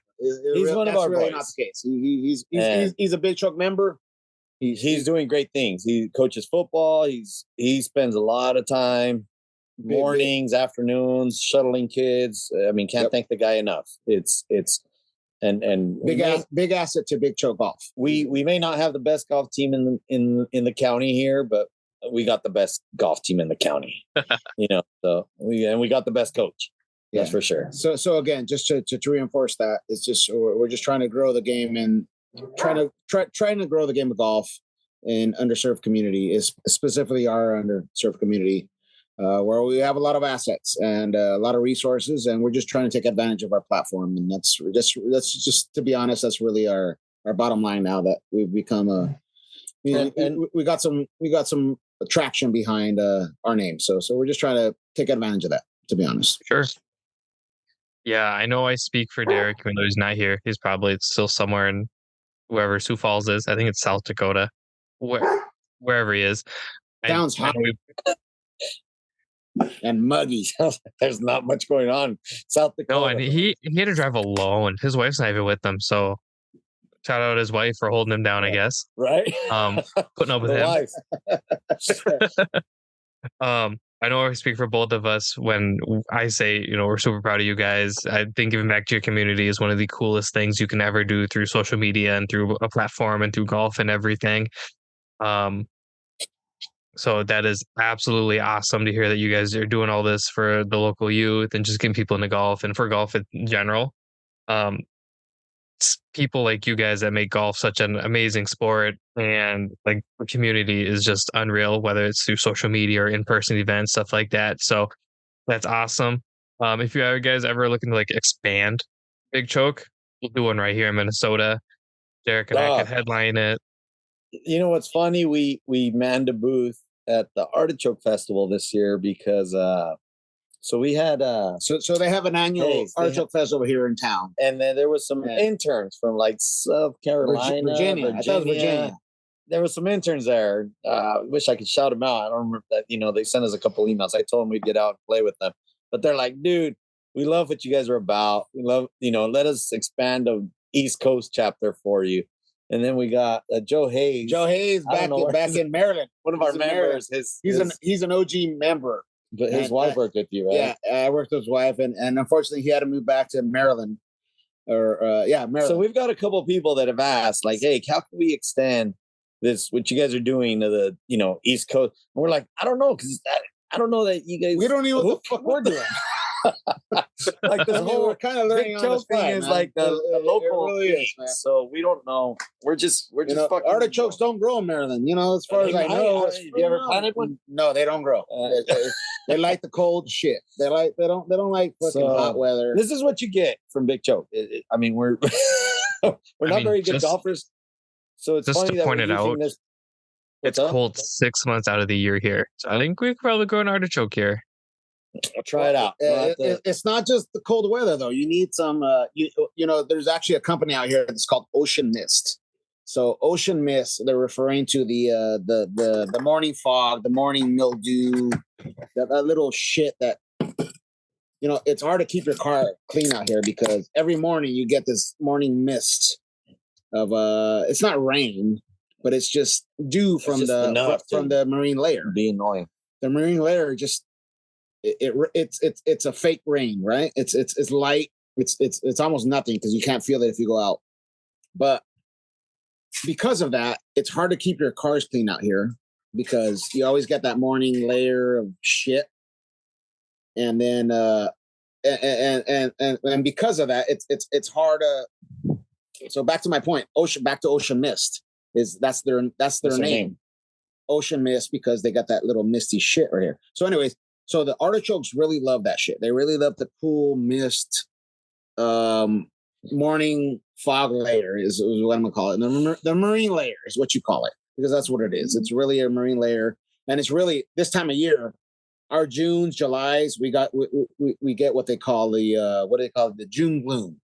He's one of our really boys. Not the case. He's a Big Choke member. He's doing great things. He coaches football. He spends a lot of time, mornings, afternoons, shuttling kids. I mean, can't thank the guy enough. It's big asset to Big Choke Golf. We may not have the best golf team in the county here, but we got the best golf team in the county. So we got the best coach. Yeah. That's for sure. So again, just to reinforce that, it's just we're just trying to grow the game and trying to grow the game of golf in underserved community, is specifically our underserved community, where we have a lot of assets and a lot of resources, and we're just trying to take advantage of our platform. And that's just to be honest, that's really our bottom line now that we've become we got some traction behind our name. So we're just trying to take advantage of that, to be honest. Sure. Yeah, I know I speak for Derek, even though he's not here. He's probably still somewhere in wherever Sioux Falls is. I think it's South Dakota, wherever he is. Sounds hot. and muggy. There's not much going on. South Dakota. No, and he had to drive alone. His wife's not even with him, so shout out his wife for holding him down, I guess. Right? Putting up with him. I know I speak for both of us when I say, we're super proud of you guys. I think giving back to your community is one of the coolest things you can ever do through social media and through a platform and through golf and everything. So that is absolutely awesome to hear that you guys are doing all this for the local youth and just getting people into golf and for golf in general. It's people like you guys that make golf such an amazing sport, and like the community is just unreal, whether it's through social media or in-person events, stuff like that. So that's awesome. If you guys ever looking to like expand Big Choke, we'll do one right here in Minnesota. Derek and I could headline it. You know what's funny? We manned a booth at the Artichoke Festival this year because so we had so they have an annual Artichoke Festival here in town, and then there was some interns from like South Carolina, Virginia. I thought it was Virginia. There was some interns there. Wish I could shout them out. I don't remember that. They sent us a couple emails. I told them we'd get out and play with them, but they're like, dude, we love what you guys are about. We love, let us expand a East Coast chapter for you. And then we got Joe Hayes. Joe Hayes back in Maryland. One of our members. He's an OG member. But his wife worked with you, right? Yeah, I worked with his wife, and unfortunately, he had to move back to Maryland. Maryland. So we've got a couple of people that have asked, like, "Hey, how can we extend this? What you guys are doing to the East Coast?" And we're like, "I don't know, because I don't know that you guys. We don't know what the fuck we're doing." Like this whole kind of learning Big Choke thing is like a local really thing, so we don't know. We're just fucking artichokes don't grow in Maryland. As far as I know. Have you ever planted one? No, they don't grow. They like the cold shit. They don't like fucking hot weather. This is what you get from Big Choke. I mean, we're not very good golfers, so it's just funny to that point it out. It's cold 6 months out of the year here, so I think we could probably grow an artichoke here. I'll try it out. It's not just the cold weather, though. You need some. There's actually a company out here that's called Ocean Mist. So Ocean Mist, they're referring to the morning fog, the morning mildew, that little shit that it's hard to keep your car clean out here because every morning you get this morning mist of it's not rain, but it's just dew from the marine layer. Be annoying. The marine layer just. It's a fake rain, right? It's light. It's almost nothing because you can't feel it if you go out. But because of that, it's hard to keep your cars clean out here because you always get that morning layer of shit. And then and because of that, it's hard to. So back to my point, Ocean Mist that's their name. Ocean Mist because they got that little misty shit right here. So anyways. So the artichokes really love that shit. They really love the cool mist, morning fog layer is what I'm gonna call it. The marine layer is what you call it because that's what it is. It's really a marine layer, and it's really this time of year. Our Junes, Julys, we get what they call the June gloom,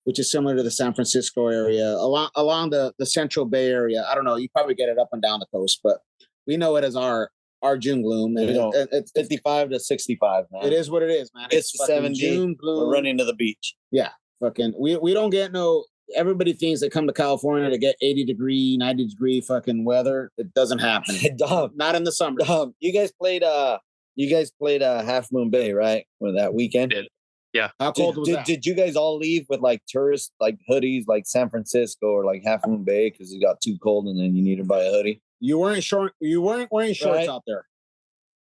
which is similar to the San Francisco area along the Central Bay area. I don't know. You probably get it up and down the coast, but we know it as our June gloom. And it's 55 to 65, man. It is what it is, man. It's 70. June gloom. We're running to the beach. Yeah. Fucking we don't get everybody thinks they come to California to get 80 degree, 90 degree fucking weather. It doesn't happen. Not in the summer. You guys played Half Moon Bay, right? For that weekend? Yeah. How cold was that? Did you guys all leave with like tourist like hoodies like San Francisco or like Half Moon Bay because it got too cold and then you needed to buy a hoodie? You weren't wearing shorts out there.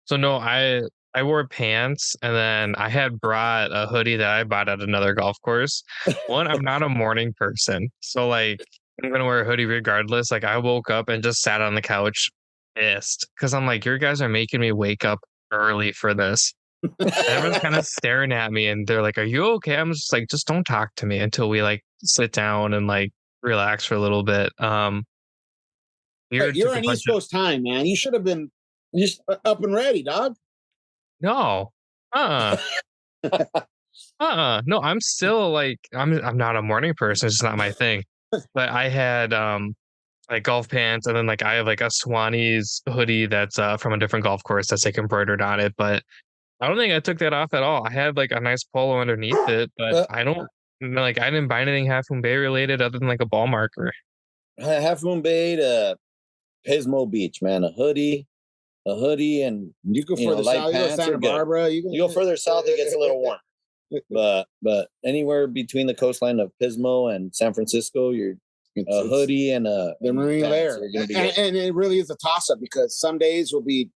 So no, I wore pants, and then I had brought a hoodie that I bought at another golf course. One, I'm not a morning person, so like I'm gonna wear a hoodie regardless. Like I woke up and just sat on the couch pissed because I'm like, you guys are making me wake up early for this. Everyone's kind of staring at me, and they're like, "Are you okay?" I'm just like, just don't talk to me until we like sit down and like relax for a little bit. You're on East Coast time, man. You should have been just up and ready, dog. No. No, I'm still like I'm not a morning person. It's just not my thing. But I had like golf pants, and then like I have like a Swanee's hoodie that's from a different golf course that's like embroidered on it. But I don't think I took that off at all. I had like a nice polo underneath it, but I didn't buy anything Half Moon Bay related other than like a ball marker. Half Moon Bay to Pismo Beach, man. A hoodie, and you go further light south. You go pants Santa are good. Barbara. You go further south, it gets a little warm. But anywhere between the coastline of Pismo and San Francisco, you're a hoodie and the marine layer, and it really is a toss up because some days will be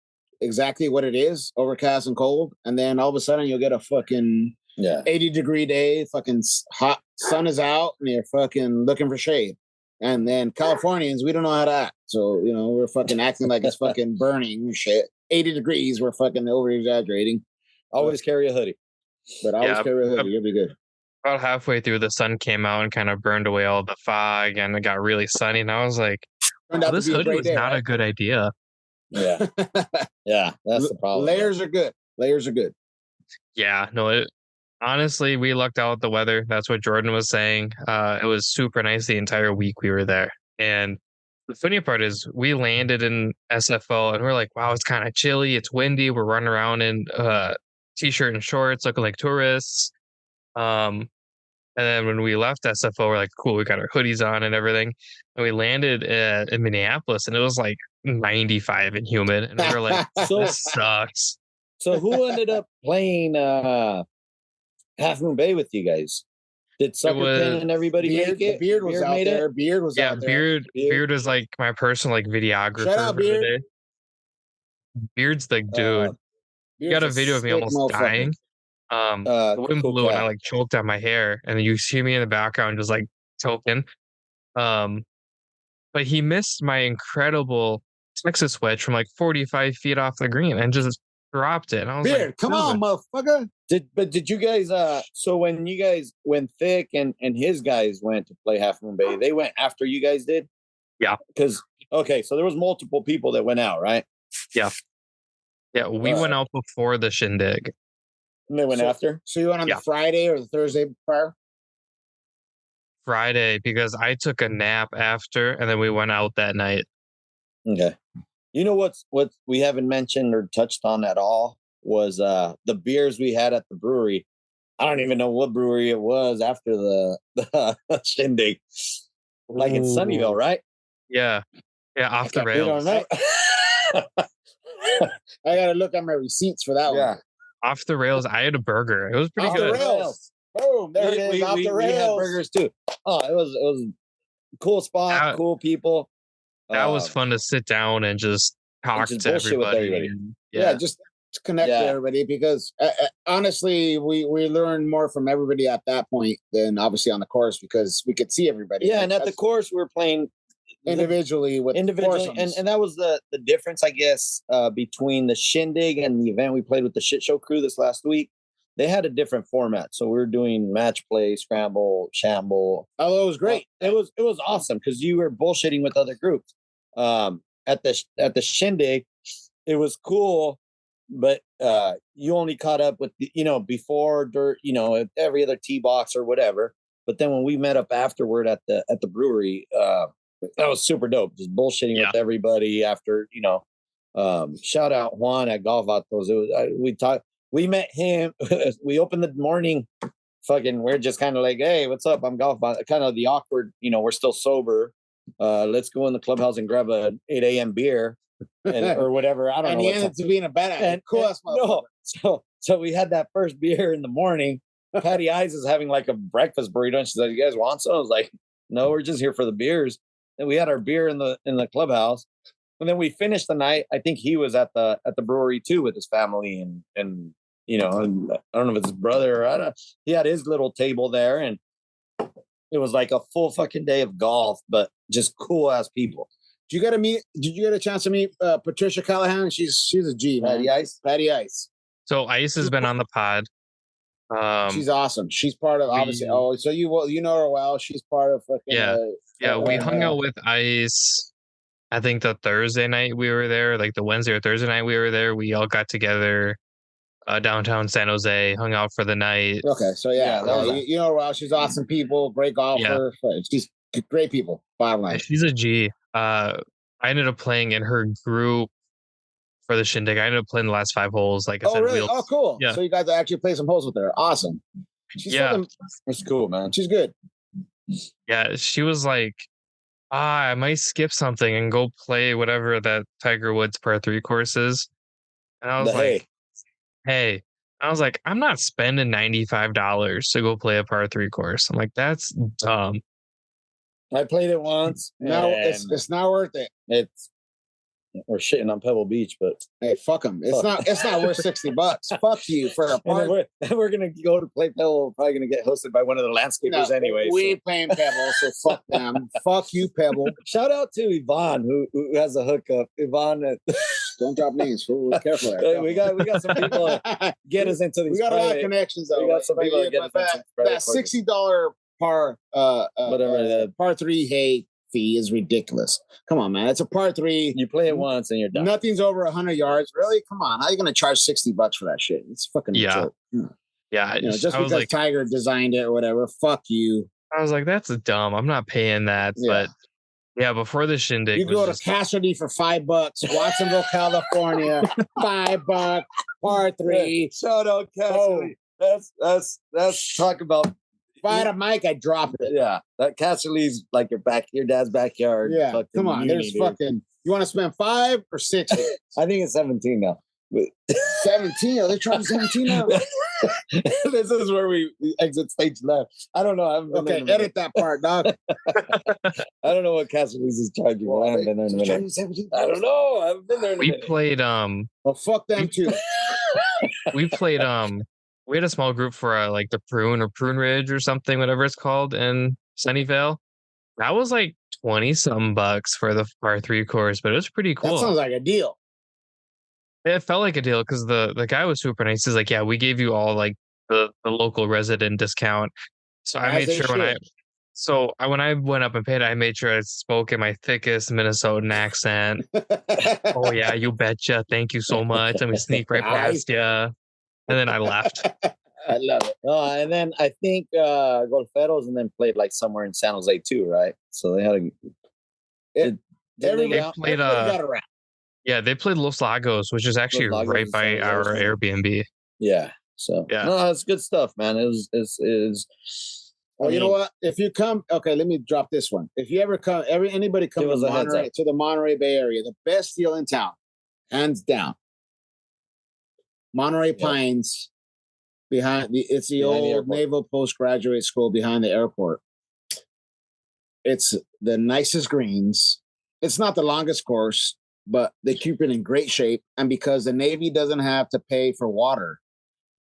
exactly what it is, overcast and cold, and then all of a sudden you'll get a fucking 80-degree day, fucking hot sun is out, and you're fucking looking for shade. And then Californians, we don't know how to act, so we're fucking acting like it's fucking burning shit. 80 degrees, we're fucking over exaggerating. Always carry a hoodie. But always carry a hoodie. You'll be good. About halfway through, the sun came out and kind of burned away all the fog, and it got really sunny. And I was like, this hoodie was not a good idea. Yeah. Yeah, that's the problem. Layers are good. Yeah, no, honestly, we lucked out with the weather. That's what Jordan was saying. It was super nice the entire week we were there. And the funny part is we landed in SFO and we're like, wow, it's kind of chilly. It's windy. We're running around in t-shirt and shorts looking like tourists. And then when we left SFO, we're like, cool, we got our hoodies on and everything. And we landed in Minneapolis and it was like 95 and humid. And we were like, this sucks. So who ended up playing Half Moon Bay with you guys? Did Suckerpin and everybody make it? Beard was out there. Beard was out there. Beard was like my personal like videographer. Shout out, Beard. Beard's the dude. You got a video of me almost dying. The wind blew and I like choked on my hair, and then you see me in the background just like choking. But he missed my incredible Texas wedge from like 45 feet off the green and just dropped it. And I was Beard, like, come on, motherfucker. Did you guys so when Thick and his guys went to play Half Moon Bay, they went after you guys did? Yeah. Because so there was multiple people that went out, right? Yeah. Yeah, we went out before the Shindig. And they went after? So you went on the Friday or the Thursday prior? Friday, because I took a nap after and then we went out that night. Okay. You know what we haven't mentioned or touched on at all was the beers we had at the brewery. I don't even know what brewery it was after the Shindig. Like in Sunnyvale, right? Yeah. Yeah, off the rails. I gotta look at my receipts for that one. Yeah. Off the rails, I had a burger. It was pretty good. Off the rails. Boom, there it is. Off the rails. We had burgers too. Oh, it was a cool spot, cool people. That was fun to sit down and just talk to everybody. Yeah, just to connect to everybody because honestly, we learned more from everybody at that point than obviously on the course because we could see everybody. Yeah, and at the course we were playing individually and that was the difference, I guess, between the Shindig and the event we played with the Shit Show crew this last week. They had a different format, so we were doing match play, scramble, shamble. Oh, it was great. It was awesome because you were bullshitting with other groups. At the Shindig, it was cool, but you only caught up with before dirt, every other tee box or whatever. But then when we met up afterward at the brewery, that was super dope. Just bullshitting with everybody after, shout out Juan at Golf Vatos. We met him. We opened the morning. We're just kind of like, hey, what's up? I'm Golf Vatos. Kind of the awkward, we're still sober. Let's go in the clubhouse and grab a 8 a.m. beer or whatever. I don't know. And he ended up being a badass. No. So we had that first beer in the morning. Patty Eyes is having like a breakfast burrito. And she said, you guys want some? I was like, no, we're just here for the beers. And we had our beer in the clubhouse. And then we finished the night. I think he was at the brewery too with his family and and I don't know if it's his brother or he had his little table there, and it was like a full fucking day of golf, but just cool ass people. Did you get a chance to meet Patricia Callahan? She's a G, man. Patty Ice. So Ice has been on the pod. She's awesome. She's part of obviously. So you know her well. She's part of fucking. We hung out with Ice. I think the Thursday night we were there, like the Wednesday or Thursday night we were there. We all got together downtown San Jose, hung out for the night. Okay, so you know her well. She's awesome people, great golfer. Yeah. She's great people. Bottom line, she's a G. I ended up playing in her group for the Shindig. I ended up playing the last 5 holes. Like I said, really? wheels. Oh, cool. Yeah. So you guys actually play some holes with her. Awesome. She's fucking, that's cool, man. she's good. Yeah, she was like, I might skip something and go play whatever that Tiger Woods par 3 course is. And I was like, hey. I was like, I'm not spending $95 to go play a par 3 course. I'm like, that's dumb. I played it once. No, it's not worth it. We're shitting on Pebble Beach, but hey, fuck them. It's not worth $60. Fuck you for a part. We're gonna go to play Pebble. We're probably gonna get hosted by one of the landscapers anyway. We ain't playing Pebble, so fuck them. Fuck you, Pebble. Shout out to Yvonne who has a hookup. Yvonne, don't drop names. We're careful. Hey, we got some people get us into these. We got a lot of connections. Though. We got some people get us into that $60 par whatever par 3 hay fee is ridiculous. Come on, man. It's a par 3. You play it once and you're done. Nothing's over 100 yards. Really? Come on. How are you going to charge $60 for that shit? It's fucking a joke. Yeah. Just because Tiger designed it or whatever. Fuck you. I was like, that's dumb. I'm not paying that. Yeah. But before the Shindig, you go to Cassidy for $5, Watsonville, California, $5, par 3. Shout out Cassidy. That's talk about. If I had a mic, I'd drop it. Yeah, that Cassidy's like your dad's backyard. Yeah, come on. There's fucking. You want to spend 5 or 60? I think it's 17 now. 17? Are they trying 17 now? This is where we exit stage left. I don't know. Okay, edit that part, dog. I don't know what Cassidy's is charging. I haven't been there in a minute. I don't know. I haven't been there in a minute. We played well, fuck them too. We played we had a small group for like the Prune Ridge or something, whatever it's called in Sunnyvale. That was like 20 some bucks for the par 3 course, but it was pretty cool. That sounds like a deal. It felt like a deal because the guy was super nice. He's like, yeah, we gave you all like the local resident discount. So I made sure when I went up and paid, I made sure I spoke in my thickest Minnesotan accent. Oh yeah, you betcha. Thank you so much. Let me sneak right past you. And then I left. I love it. And then I think Golferos and then played like somewhere in San Jose too, right? So they had everybody got around. Yeah, they played Los Lagos, which is actually right by our Airbnb. Yeah. So no, it's good stuff, man. It was. Well, you know what? If you come, okay, let me drop this one. If you ever come, anybody come to the Monterey Bay Area, the best deal in town, hands down. Monterey Pines, it's the old Naval Postgraduate School behind the airport. It's the nicest greens. It's not the longest course, but they keep it in great shape. And because the Navy doesn't have to pay for water,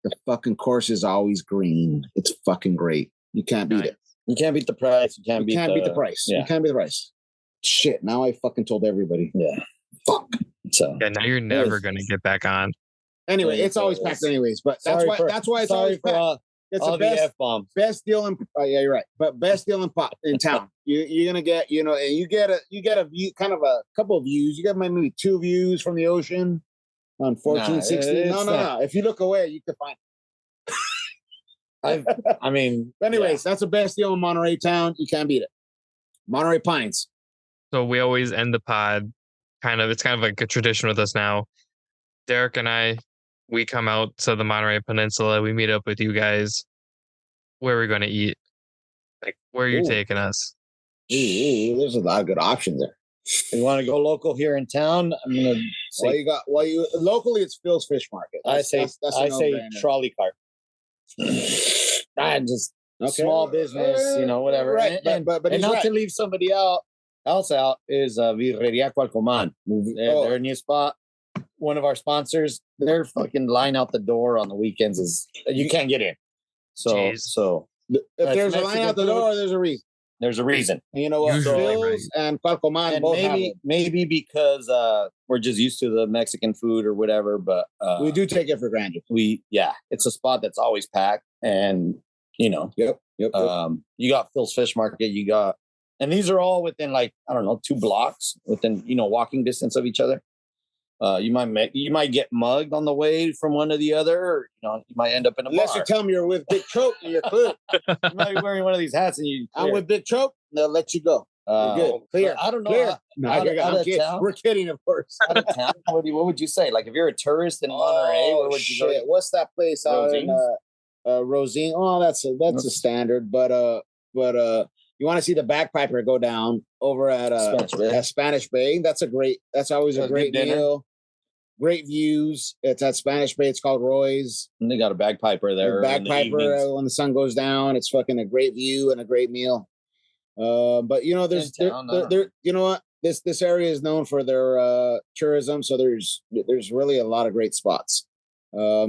the fucking course is always green. It's fucking great. You can't beat it. You can't beat the price. You can't beat the price. Yeah. You can't beat the price. Shit, now I fucking told everybody. Yeah. Fuck. So now you're never gonna get back on. Anyway, it's always packed anyways. But that's why it's always packed. It's the best deal in yeah, you're right. But best deal in town. You're gonna get, and you get a view, kind of a couple of views. You got maybe 2 views from the ocean on 1460. No. If you look away, you can find. I mean, anyways, that's the best deal in Monterey town. You can't beat it. Monterey Pines. So we always end the pod it's kind of like a tradition with us now. Derek and I, we come out to the Monterey Peninsula. We meet up with you guys. Where are we going to eat? Like, where are you taking us? There's a lot of good options there. You want to go local here in town? I'm gonna say locally it's Phil's Fish Market. I say trolley cart. Just small business, whatever. Right, but and not to leave somebody else out is Virreria Cualcomán. Their new spot. One of our sponsors, their fucking line out the door on the weekends is you can't get in. So if there's a line out the door, there's a reason. There's a reason. And you know what? Phil's and Cualcomán both have it. Maybe because we're just used to the Mexican food or whatever, but we do take it for granted. It's a spot that's always packed, and Yep. You got Phil's Fish Market, and these are all within 2 blocks within walking distance of each other. You might get mugged on the way from one to the other, or you might end up in a bar. Unless you tell me you're with Big Choke and you're clear. You might be wearing one of these hats, and I'm with Big Choke. They'll let you go. Good. Clear. I don't know. Clear. No, out I'm of kidding. town? We're kidding, of course. Out of town? What would you say? Like if you're a tourist in Monterey, where would you go? What's that place out in Rosine? Oh, that's a standard. But you want to see the bagpiper go down over at Spanish Bay? That's always a great meal. Great views. It's at Spanish Bay. It's called Roy's. And they got a bagpiper there. Bagpiper when the sun goes down. It's fucking a great view and a great meal. But you know, you know what? This area is known for their tourism, so there's really a lot of great spots.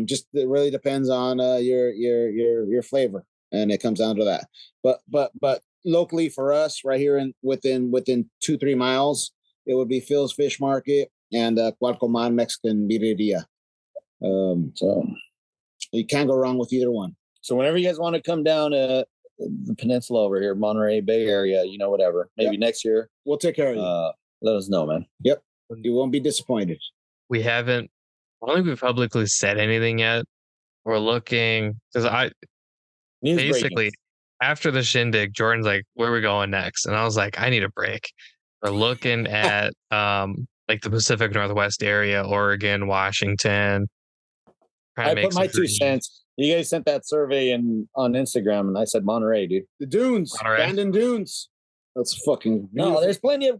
Just it really depends on your flavor, and it comes down to that. But locally for us, right here within 2-3 miles, it would be Phil's Fish Market and Cualcoman Mexican Birreria. So you can't go wrong with either one. So whenever you guys want to come down to the peninsula over here, Monterey Bay area, you know, whatever, maybe next year, we'll take care of you. Let us know, man. Yep, you won't be disappointed. I don't think we've publicly said anything yet. We're looking because basically after the Shindig, Jordan's like, "Where are we going next?" And I was like, "I need a break." We're looking at like the Pacific Northwest area, Oregon, Washington. I put my 2 cents. You guys sent that survey on Instagram, and I said Monterey, dude. The dunes, abandoned dunes. That's fucking beautiful. No, there's plenty of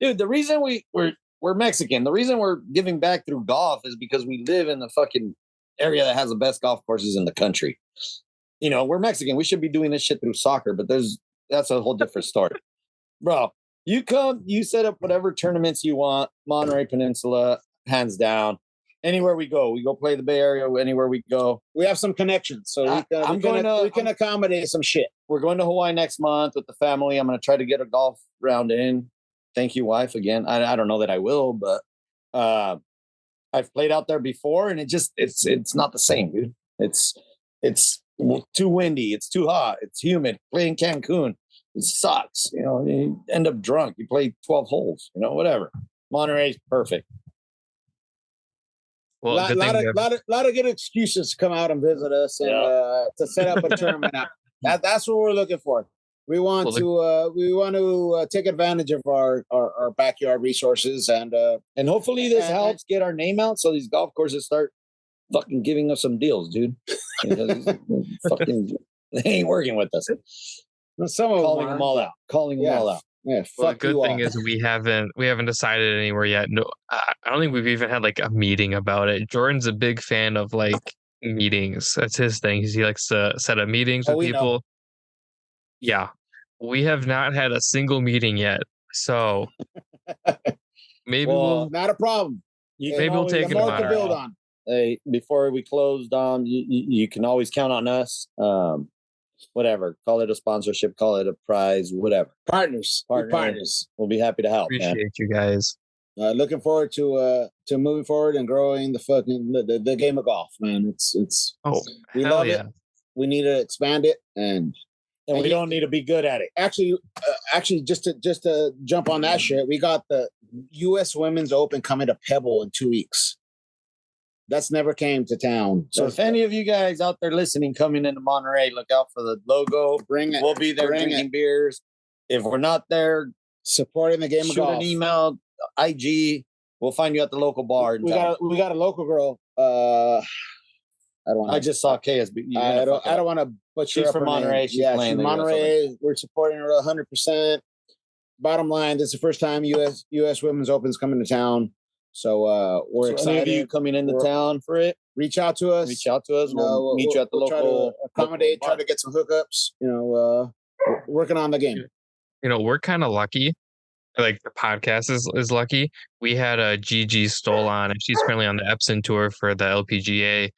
dude. The reason we're Mexican. The reason we're giving back through golf is because we live in the fucking area that has the best golf courses in the country. You know, we're Mexican. We should be doing this shit through soccer, but that's a whole different story, bro. You come, you set up whatever tournaments you want. Monterey Peninsula, hands down. Anywhere we go play the Bay Area. Anywhere we go, we have some connections, so we can accommodate some shit. We're going to Hawaii next month with the family. I'm going to try to get a golf round in. Thank you, wife. Again, I don't know that I will, but I've played out there before, and it's not the same, dude. It's too windy. It's too hot. It's humid. Play in Cancun, it sucks. You know, you end up drunk. You play 12 holes. You know, whatever. Monterey's perfect. Well, a lot of good excuses to come out and visit us and to set up a tournament. That's what we're looking for. We want to take advantage of our backyard resources and hopefully this helps get our name out so these golf courses start fucking giving us some deals, dude. Fucking, they ain't working with us. Some of calling them all out. Yeah, the good thing is we haven't decided anywhere yet. No, I don't think we've even had like a meeting about it. Jordan's a big fan of like meetings. That's his thing. He likes to set up meetings with people. Know. Yeah, we have not had a single meeting yet. So maybe we'll not a problem. Maybe we'll take it to build on. Hey, before we close, Dom, you can always count on us. Whatever, call it a sponsorship, call it a prize, whatever. Partners. We'll be happy to help. Appreciate you guys. Looking forward to moving forward and growing the game of golf, man. We love it. We need to expand it, and we don't need to be good at it. Actually, just to jump on that shit, we got the U.S. Women's Open coming to Pebble in 2 weeks. That's never came to town. So if any of you guys out there listening coming into Monterey, look out for the logo. Bring it. We'll be there drinking beers. If we're not there, supporting the game of golf, shoot an email, IG. We'll find you at the local bar. We got a local girl. I just saw KSB. I don't want to butcher. She's from Monterey. She's from Monterey. We're supporting her 100%. Bottom line, this is the first time U.S. Women's Open's coming to town. So we're excited. Any of you coming into town for it, reach out to us. We'll meet you at the local. Try to accommodate. Try to get some hookups. You know, working on the game. You know, we're kind of lucky. Like the podcast is lucky. We had a Gigi Stoll on, and she's currently on the Epson tour for the LPGA.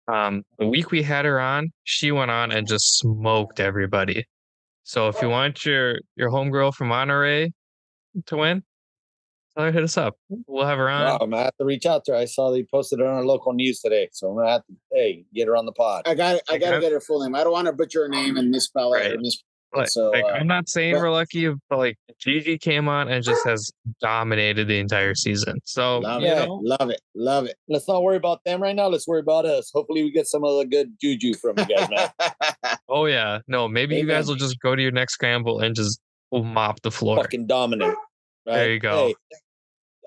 The week we had her on, she went on and just smoked everybody. So if you want your homegirl from Monterey to win, tell her, hit us up. We'll have her on. I'm gonna have to reach out to her. I saw they posted it on our local news today, so I'm gonna have to get her on the pod. I gotta get her full name. I don't want to butcher her name and misspell it. Right. So I'm not saying we're lucky, but like Gigi came on and just has dominated the entire season. So love it. Let's not worry about them right now. Let's worry about us. Hopefully we get some of the good juju from you guys, man. Oh yeah, no, maybe you guys will just go to your next scramble and just will mop the floor. fucking dominate. Right? There you go. Hey,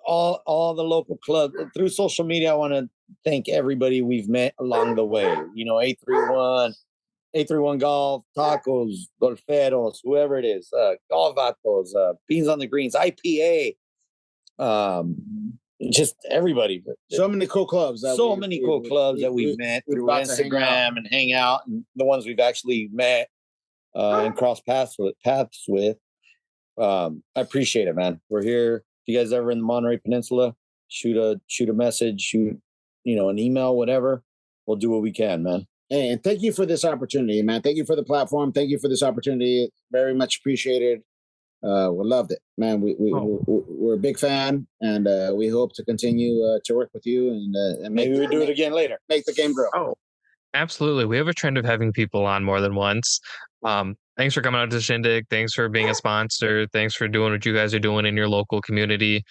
all the local clubs through social media. I want to thank everybody we've met along the way. You know, 831 Golf, Tacos, Golferos, whoever it is, Golf Vatos, Beans on the Greens, IPA, just everybody. So many cool clubs. Many cool clubs that we've met through Instagram and hang out, and the ones we've actually met and crossed paths with. I appreciate it, man. We're here. If you guys ever in the Monterey Peninsula, shoot a message, shoot an email, whatever. We'll do what we can, man. Hey, and thank you for this opportunity, man. Thank you for the platform. Thank you for this opportunity. Very much appreciated. We loved it, man. We're a big fan, and we hope to continue to work with you and maybe we do it again later. Make the game grow. Oh, absolutely. We have a trend of having people on more than once. Thanks for coming out to Shindig. Thanks for being a sponsor. Thanks for doing what you guys are doing in your local community.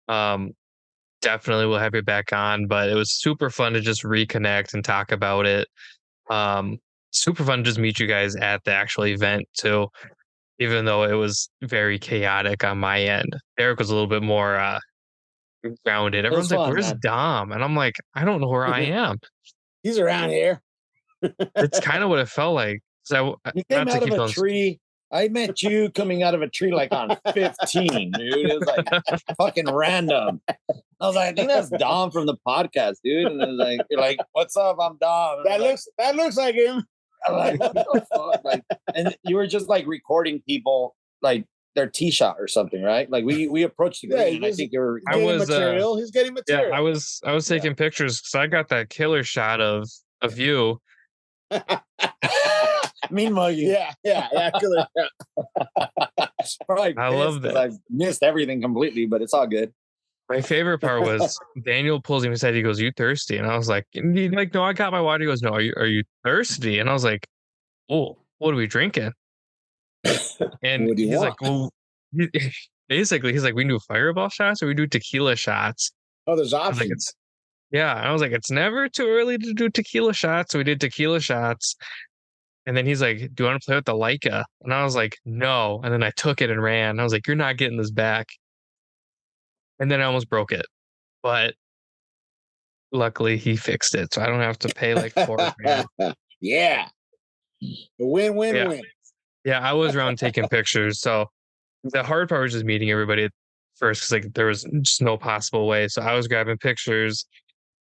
Definitely we'll have you back on, but it was super fun to just reconnect and talk about it. Super fun to just meet you guys at the actual event too, even though it was very chaotic on my end. Derek was a little bit more grounded. Everyone's like, where's Dom? And I'm like, I don't know where I am. He's around here. It's kind of what it felt like. So you came out of a tree. I met you coming out of a tree like on 15, dude. It was like fucking random. I was like, I think that's Dom from the podcast, dude. And it was like, you're like, what's up? I'm Dom. That looks like him. I'm like, what the fuck? Like, and you were just like recording people like their tee shot or something, right? Like we approached the green, and I think you're getting material. He's getting material. Yeah, I was taking pictures because I got that killer shot of you. Meanwhile, yeah. Killer shot. I love that. I missed everything completely, but it's all good. My favorite part was Daniel pulls him aside. He goes, "You thirsty?" And I was like, no, I got my water." He goes, "No, are you thirsty?" And I was like, "Oh, what are we drinking?" And he's like, "Well," basically, he's like, "We do fireball shots or we do tequila shots." Oh, there's options. Yeah, and I was like, "It's never too early to do tequila shots." So we did tequila shots. And then he's like, "Do you want to play with the Leica?" And I was like, "No." And then I took it and ran. I was like, "You're not getting this back." And then I almost broke it. But luckily he fixed it. So I don't have to pay like $4,000. Yeah. Win. Yeah, I was around taking pictures. So the hard part was just meeting everybody at first because like there was just no possible way. So I was grabbing pictures.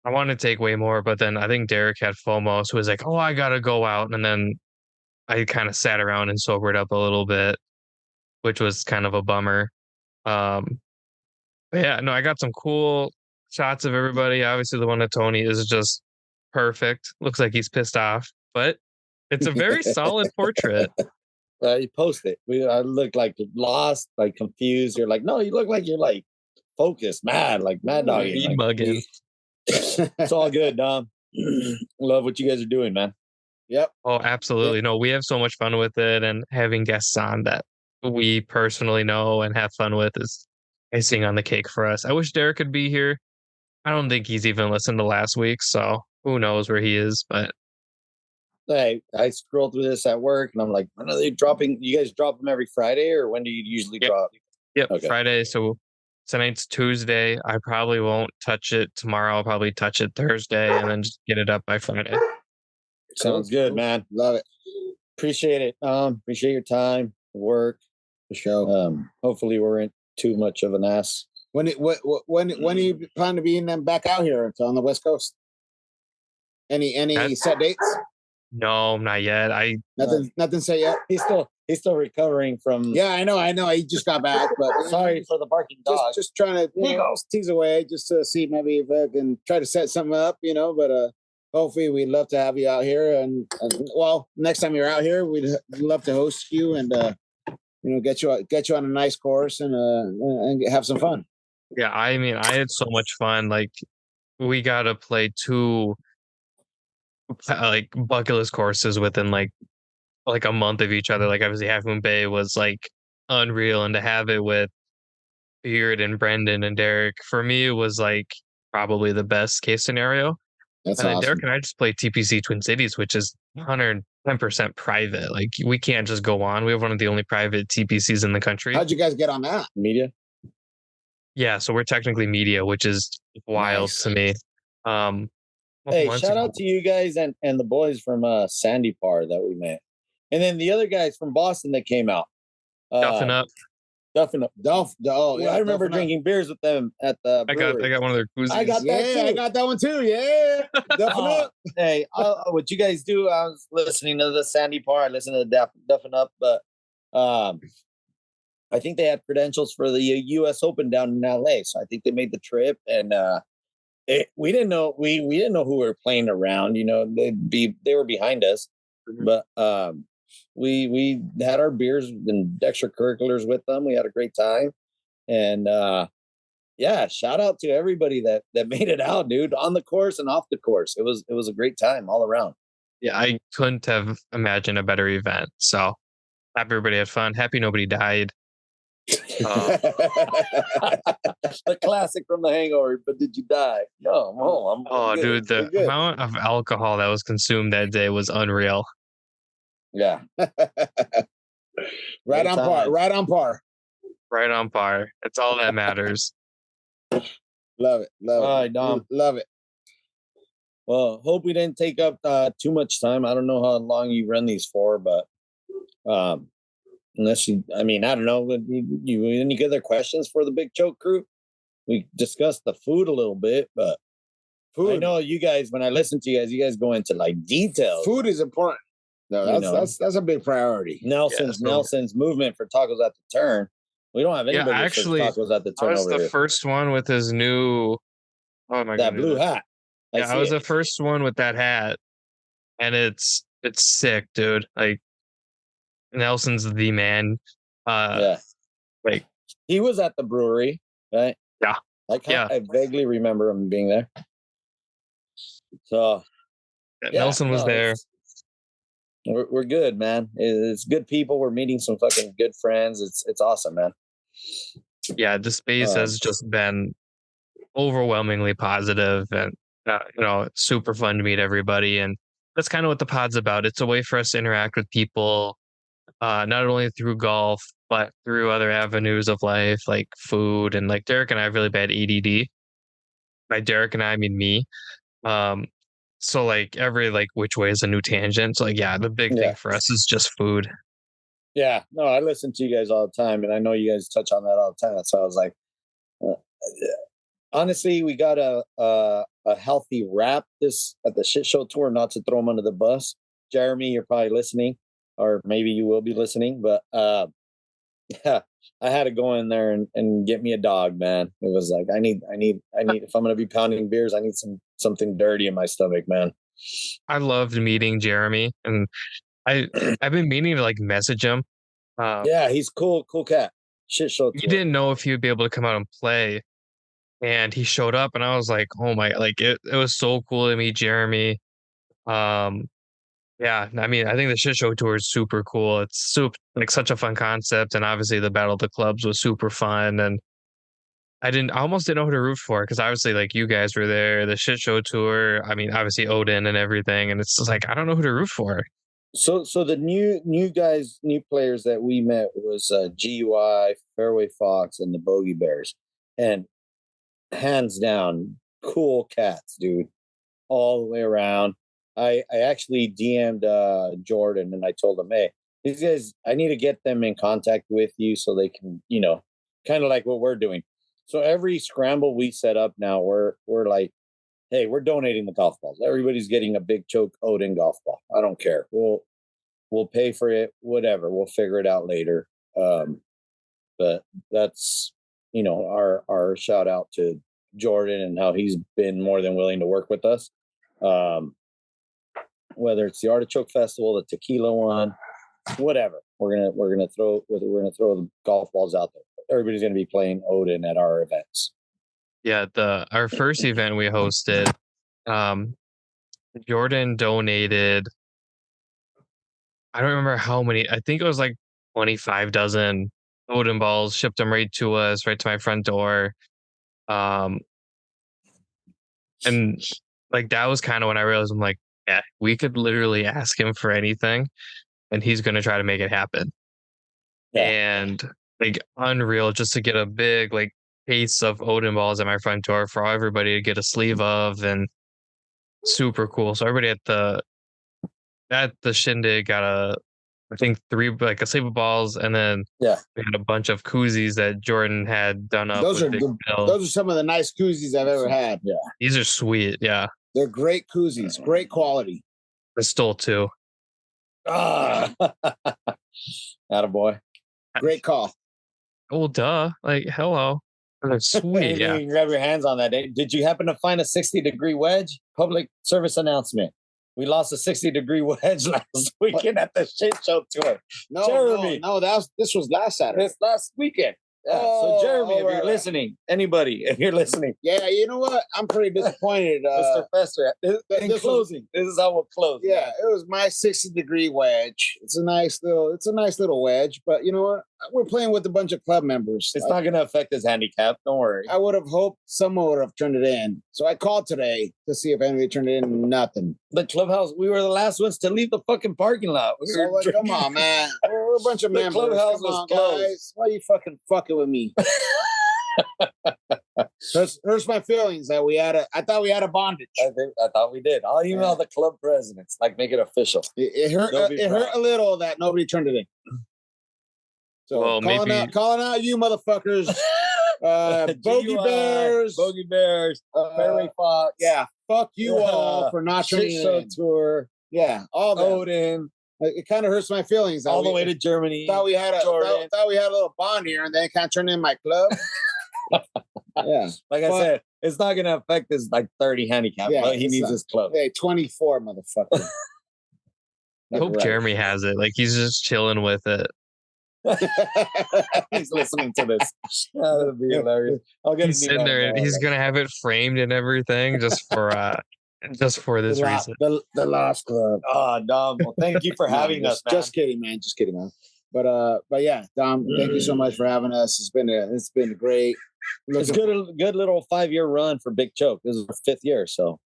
I wanted to take way more, but then I think Derek had FOMO, so he was like, "Oh, I gotta go out." And then I kind of sat around and sobered up a little bit, which was kind of a bummer. But yeah, no, I got some cool shots of everybody. Obviously, the one of Tony is just perfect. Looks like he's pissed off, but it's a very solid portrait. You post it. I look like lost, like confused. You're like, no, you look like you're like focused, mad, like mad dog. Like, mugging. It's all good, Dom. Love what you guys are doing, man. Yep. Oh, absolutely. No, we have so much fun with it, and having guests on that we personally know and have fun with is icing on the cake for us. I wish Derek could be here. I don't think he's even listened to last week, so who knows where he is, but I scroll through this at work and I'm like, when are they dropping? You guys drop them every Friday, or when do you usually drop? Yep, okay. Friday. So tonight's Tuesday. I probably won't touch it tomorrow. I'll probably touch it Thursday and then just get it up by Friday. Sounds good, man. Love it. Appreciate it. Appreciate your time, work, the show. Hopefully we weren't too much of an ass. When do you plan to be back out here on the West Coast? Any set dates? No, not yet. Nothing set yet. He's still recovering from. Yeah, I know. He just got back, but sorry for the barking dog. Just trying to tease away, just to see maybe if I can try to set something up, But hopefully, we'd love to have you out here, and well, next time you're out here, we'd love to host you and get you on a nice course and have some fun. Yeah, I mean, I had so much fun. Like, we got to play 2 like bucket list courses within like a month of each other. Like, obviously Half Moon Bay was like unreal, and to have it with Beard and Brendan and Derek, for me, it was like probably the best case scenario. That's And then Derek awesome. and I just play TPC Twin Cities, which is 110% private. Like we can't just go on. We have one of the only private TPCs in the country. How'd you guys get on that? Media? Yeah, so we're technically media, which is wild Nice. to me. Um, Hey, months shout ago, out to you guys and the boys from Sandy Par that we met. And then the other guys from Boston that came out. duffing up. Duffing up. Oh, yeah. I remember Duffing Up. drinking beers with them at the brewery. I got one of their koozies. I got that Yeah, too. I got that one too. Yeah. Duffing Up. Hey, what you guys do? I was listening to the Sandy Par. I listened to the Duffing Up, but I think they had credentials for the U.S. Open down in L.A. So I think they made the trip, and we didn't know we didn't know who we were playing around. You know, they were behind us, but we had our beers and extracurriculars with them. We had a great time, and yeah, shout out to everybody that made it out, dude, on the course and off the course. It was a great time all around. Yeah, I couldn't have imagined a better event. So happy everybody had fun. Happy nobody died. The classic from The Hangover. But did you die? No, I'm dude, the amount of alcohol that was consumed that day was unreal. Yeah. Right on par. Right on par. Right on par. It's all that matters. Love it. Love it. All right, Dom. Love it. Well, hope we didn't take up too much time. I don't know how long you run these for, but unless you, I mean, I don't know. You any other questions for the Big Choke crew? We discussed the food a little bit, but food. I know you guys. When I listen to you guys go into like details. Food is important. No, that's a big priority. Nelson's movement for tacos at the turn. We don't have anybody actually, tacos at the turn. I was over the here. first one with his new. Oh my god, that blue hat. I was the first one with that hat, and it's sick, dude. Like Nelson's the man. Yeah, like he was at the brewery, right? Yeah, I vaguely remember him being there. So Nelson was there. We're good, man. It's good people. We're meeting some fucking good friends. It's awesome, man. Yeah, the space has just been overwhelmingly positive, and it's super fun to meet everybody. And that's kind of what the pod's about. It's a way for us to interact with people, not only through golf but through other avenues of life, like food. And like Derek and I have really bad ADD. By Derek and I mean me. So like every which way is a new tangent. So the big thing for us is just food. Yeah, no, I listen to you guys all the time, and I know you guys touch on that all the time. So I was like, honestly, we got a healthy wrap this at the shit show tour. Not to throw him under the bus, Jeremy, you're probably listening, or maybe you will be listening. But yeah, I had to go in there and get me a dog, man. It was like I need. If I'm gonna be pounding beers, I need something dirty in my stomach, man. I loved meeting Jeremy, and I've been meaning to message him. Yeah, he's cool cat. Shit show. You didn't know if he would be able to come out and play, and he showed up, and I was like, oh my, it was so cool to meet Jeremy. Yeah, I mean, I think the shit show tour is super cool. It's such a fun concept, and obviously the Battle of the Clubs was super fun. And I almost didn't know who to root for, because obviously you guys were there, the shit show tour. I mean, obviously Odin and everything, and it's just I don't know who to root for. So the new players that we met was GUI, Fairway Fox, and the Bogey Bears, and hands down, cool cats, dude, all the way around. I actually DM'd Jordan, and I told him, hey, these guys, I need to get them in contact with you so they can, kind of like what we're doing. So every scramble we set up now, we're like, hey, we're donating the golf balls. Everybody's getting a Big Choke Odin golf ball. I don't care. We'll pay for it, whatever. We'll figure it out later. But that's, our shout out to Jordan and how he's been more than willing to work with us. Whether it's the Artichoke Festival, the tequila one, whatever, we're gonna throw the golf balls out there. Everybody's gonna be playing Odin at our events. Yeah, our first event we hosted, Jordan donated. I don't remember how many. I think it was 25 dozen Odin balls. Shipped them right to us, right to my front door. And like that was kind of when I realized I'm like, yeah, we could literally ask him for anything, and he's gonna try to make it happen. Yeah. And like unreal, just to get a big like case of Odin balls at my front door for everybody to get a sleeve of, and super cool. So everybody at the Shindig got I think three like a sleeve of balls, and then Yeah. we had a bunch of koozies that Jordan had done up Those with are Big the, Bill. those are some of the nice koozies I've ever had. Yeah. These are sweet. Yeah, They're great koozies, great quality. I stole two. Ah, attaboy. Great call. Oh, duh! Like hello, they're sweet. You Yeah, can grab your hands on that. Did you happen to find a 60-degree wedge? Public service announcement. We lost a 60-degree wedge last weekend at the shit show tour. No, Jeremy. no, this was last Saturday. This last weekend. Yeah. Oh, so Jeremy, if right, you're right. listening, anybody, if you're listening, Yeah, you know what? I'm pretty disappointed. Mr. Fester, in this closing, this is how we'll close. Yeah, man. it was my 60-degree wedge. It's a nice little wedge, but you know what? We're playing with a bunch of club members. It's not going to affect his handicap. Don't worry. I would have hoped someone would have turned it in. So I called today to see if anybody turned it in. Nothing. The clubhouse, we were the last ones to leave the fucking parking lot. We So were like, come drinking. on, man. We're a bunch of The members. clubhouse Come was on, closed. guys. Why are you fucking with me? Hurts my feelings that I thought we had a bondage. I thought we did. I'll email the club presidents, like make it official. It hurt. They'll be It hurt proud. a little that nobody turned it in. So Well, calling out you motherfuckers, Bogey GUI, Bears, Bogey Bears, Fairway Fox. yeah, fuck you all for not turning Shit it Show in. Tour, Yeah, all that. Odin, It kind of hurts my feelings. that all the we- way to Germany. Thought we had a Jordan. thought we had a little bond here, and then can't turn in my club. Yeah, Like I But- said, it's not going to affect his like 30 handicap, Yeah, but he it's needs not. his club. hey, 24, motherfucker. I hope Jeremy has it. Like he's just chilling with it. He's listening to this. That would be hilarious. I'll get He's an sitting email there and tomorrow. he's gonna have it framed and everything just for this reason. The Lost Club. Oh, Dom. Well, thank you for having us, man. Just kidding, man. Just kidding, man. But yeah, Dom, thank you so much for having us. It's been great. It's good little 5-year run for Big Choke. This is our 5th year, so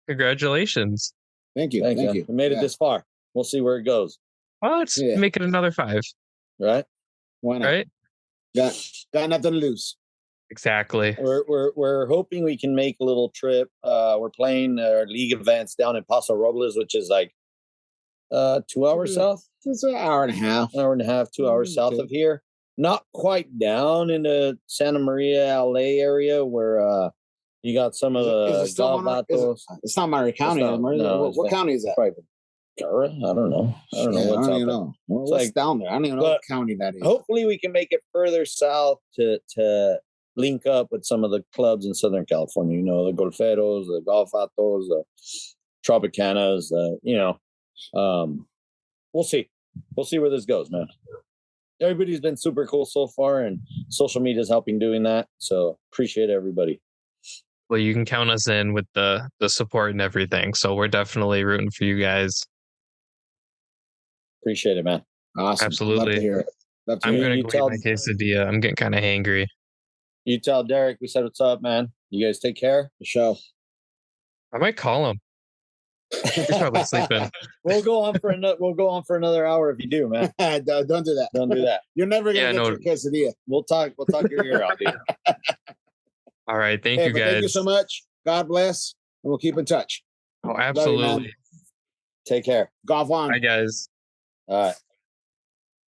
Congratulations. Thank you. thank Thank you. you. We made it Yeah. this far. We'll see where it goes. Well, let's Yeah. make it another 5, Right? Why not? right? Got nothing to lose. Exactly. We're hoping we can make a little trip. We're playing our league events down in Paso Robles, which is like 2 hours south, It's an hour and a half. hour and a half, 2 hours south Okay. of here. Not quite down in the Santa Maria, LA area where you got some of Is the it still Galvatos. It's not Monterey County not- anymore. no, what it's not. county is that? Probably Ventura? I don't know. I don't know Yeah, what's I don't out even there. know. Well, It's what's like- down there? I don't even know but what county that is. Hopefully we can make it further south to link up with some of the clubs in Southern California. You know, the Golferos, the Galvatos, the Tropicanas. We'll see. We'll see where this goes, man. Everybody's been super cool so far, and social media is helping doing that. So appreciate everybody. Well, you can count us in with the support and everything. So we're definitely rooting for you guys. Appreciate it, man. Awesome. Absolutely. Love to hear it. Love to I'm hear gonna you go eat tell- my quesadilla. I'm getting kind of hangry. You tell Derek we said what's up, man. You guys take care. the show. I might call him. He's probably sleeping. We'll go on for another hour if you do, man. Don't do that. Don't do that. You're never gonna Yeah, get no. your quesadilla. We'll talk your ear out, dude. All right. Thank you But guys. thank you so much. God bless, and we'll keep in touch. Oh, man. absolutely. Take care. Golf on. Bye, guys. All right.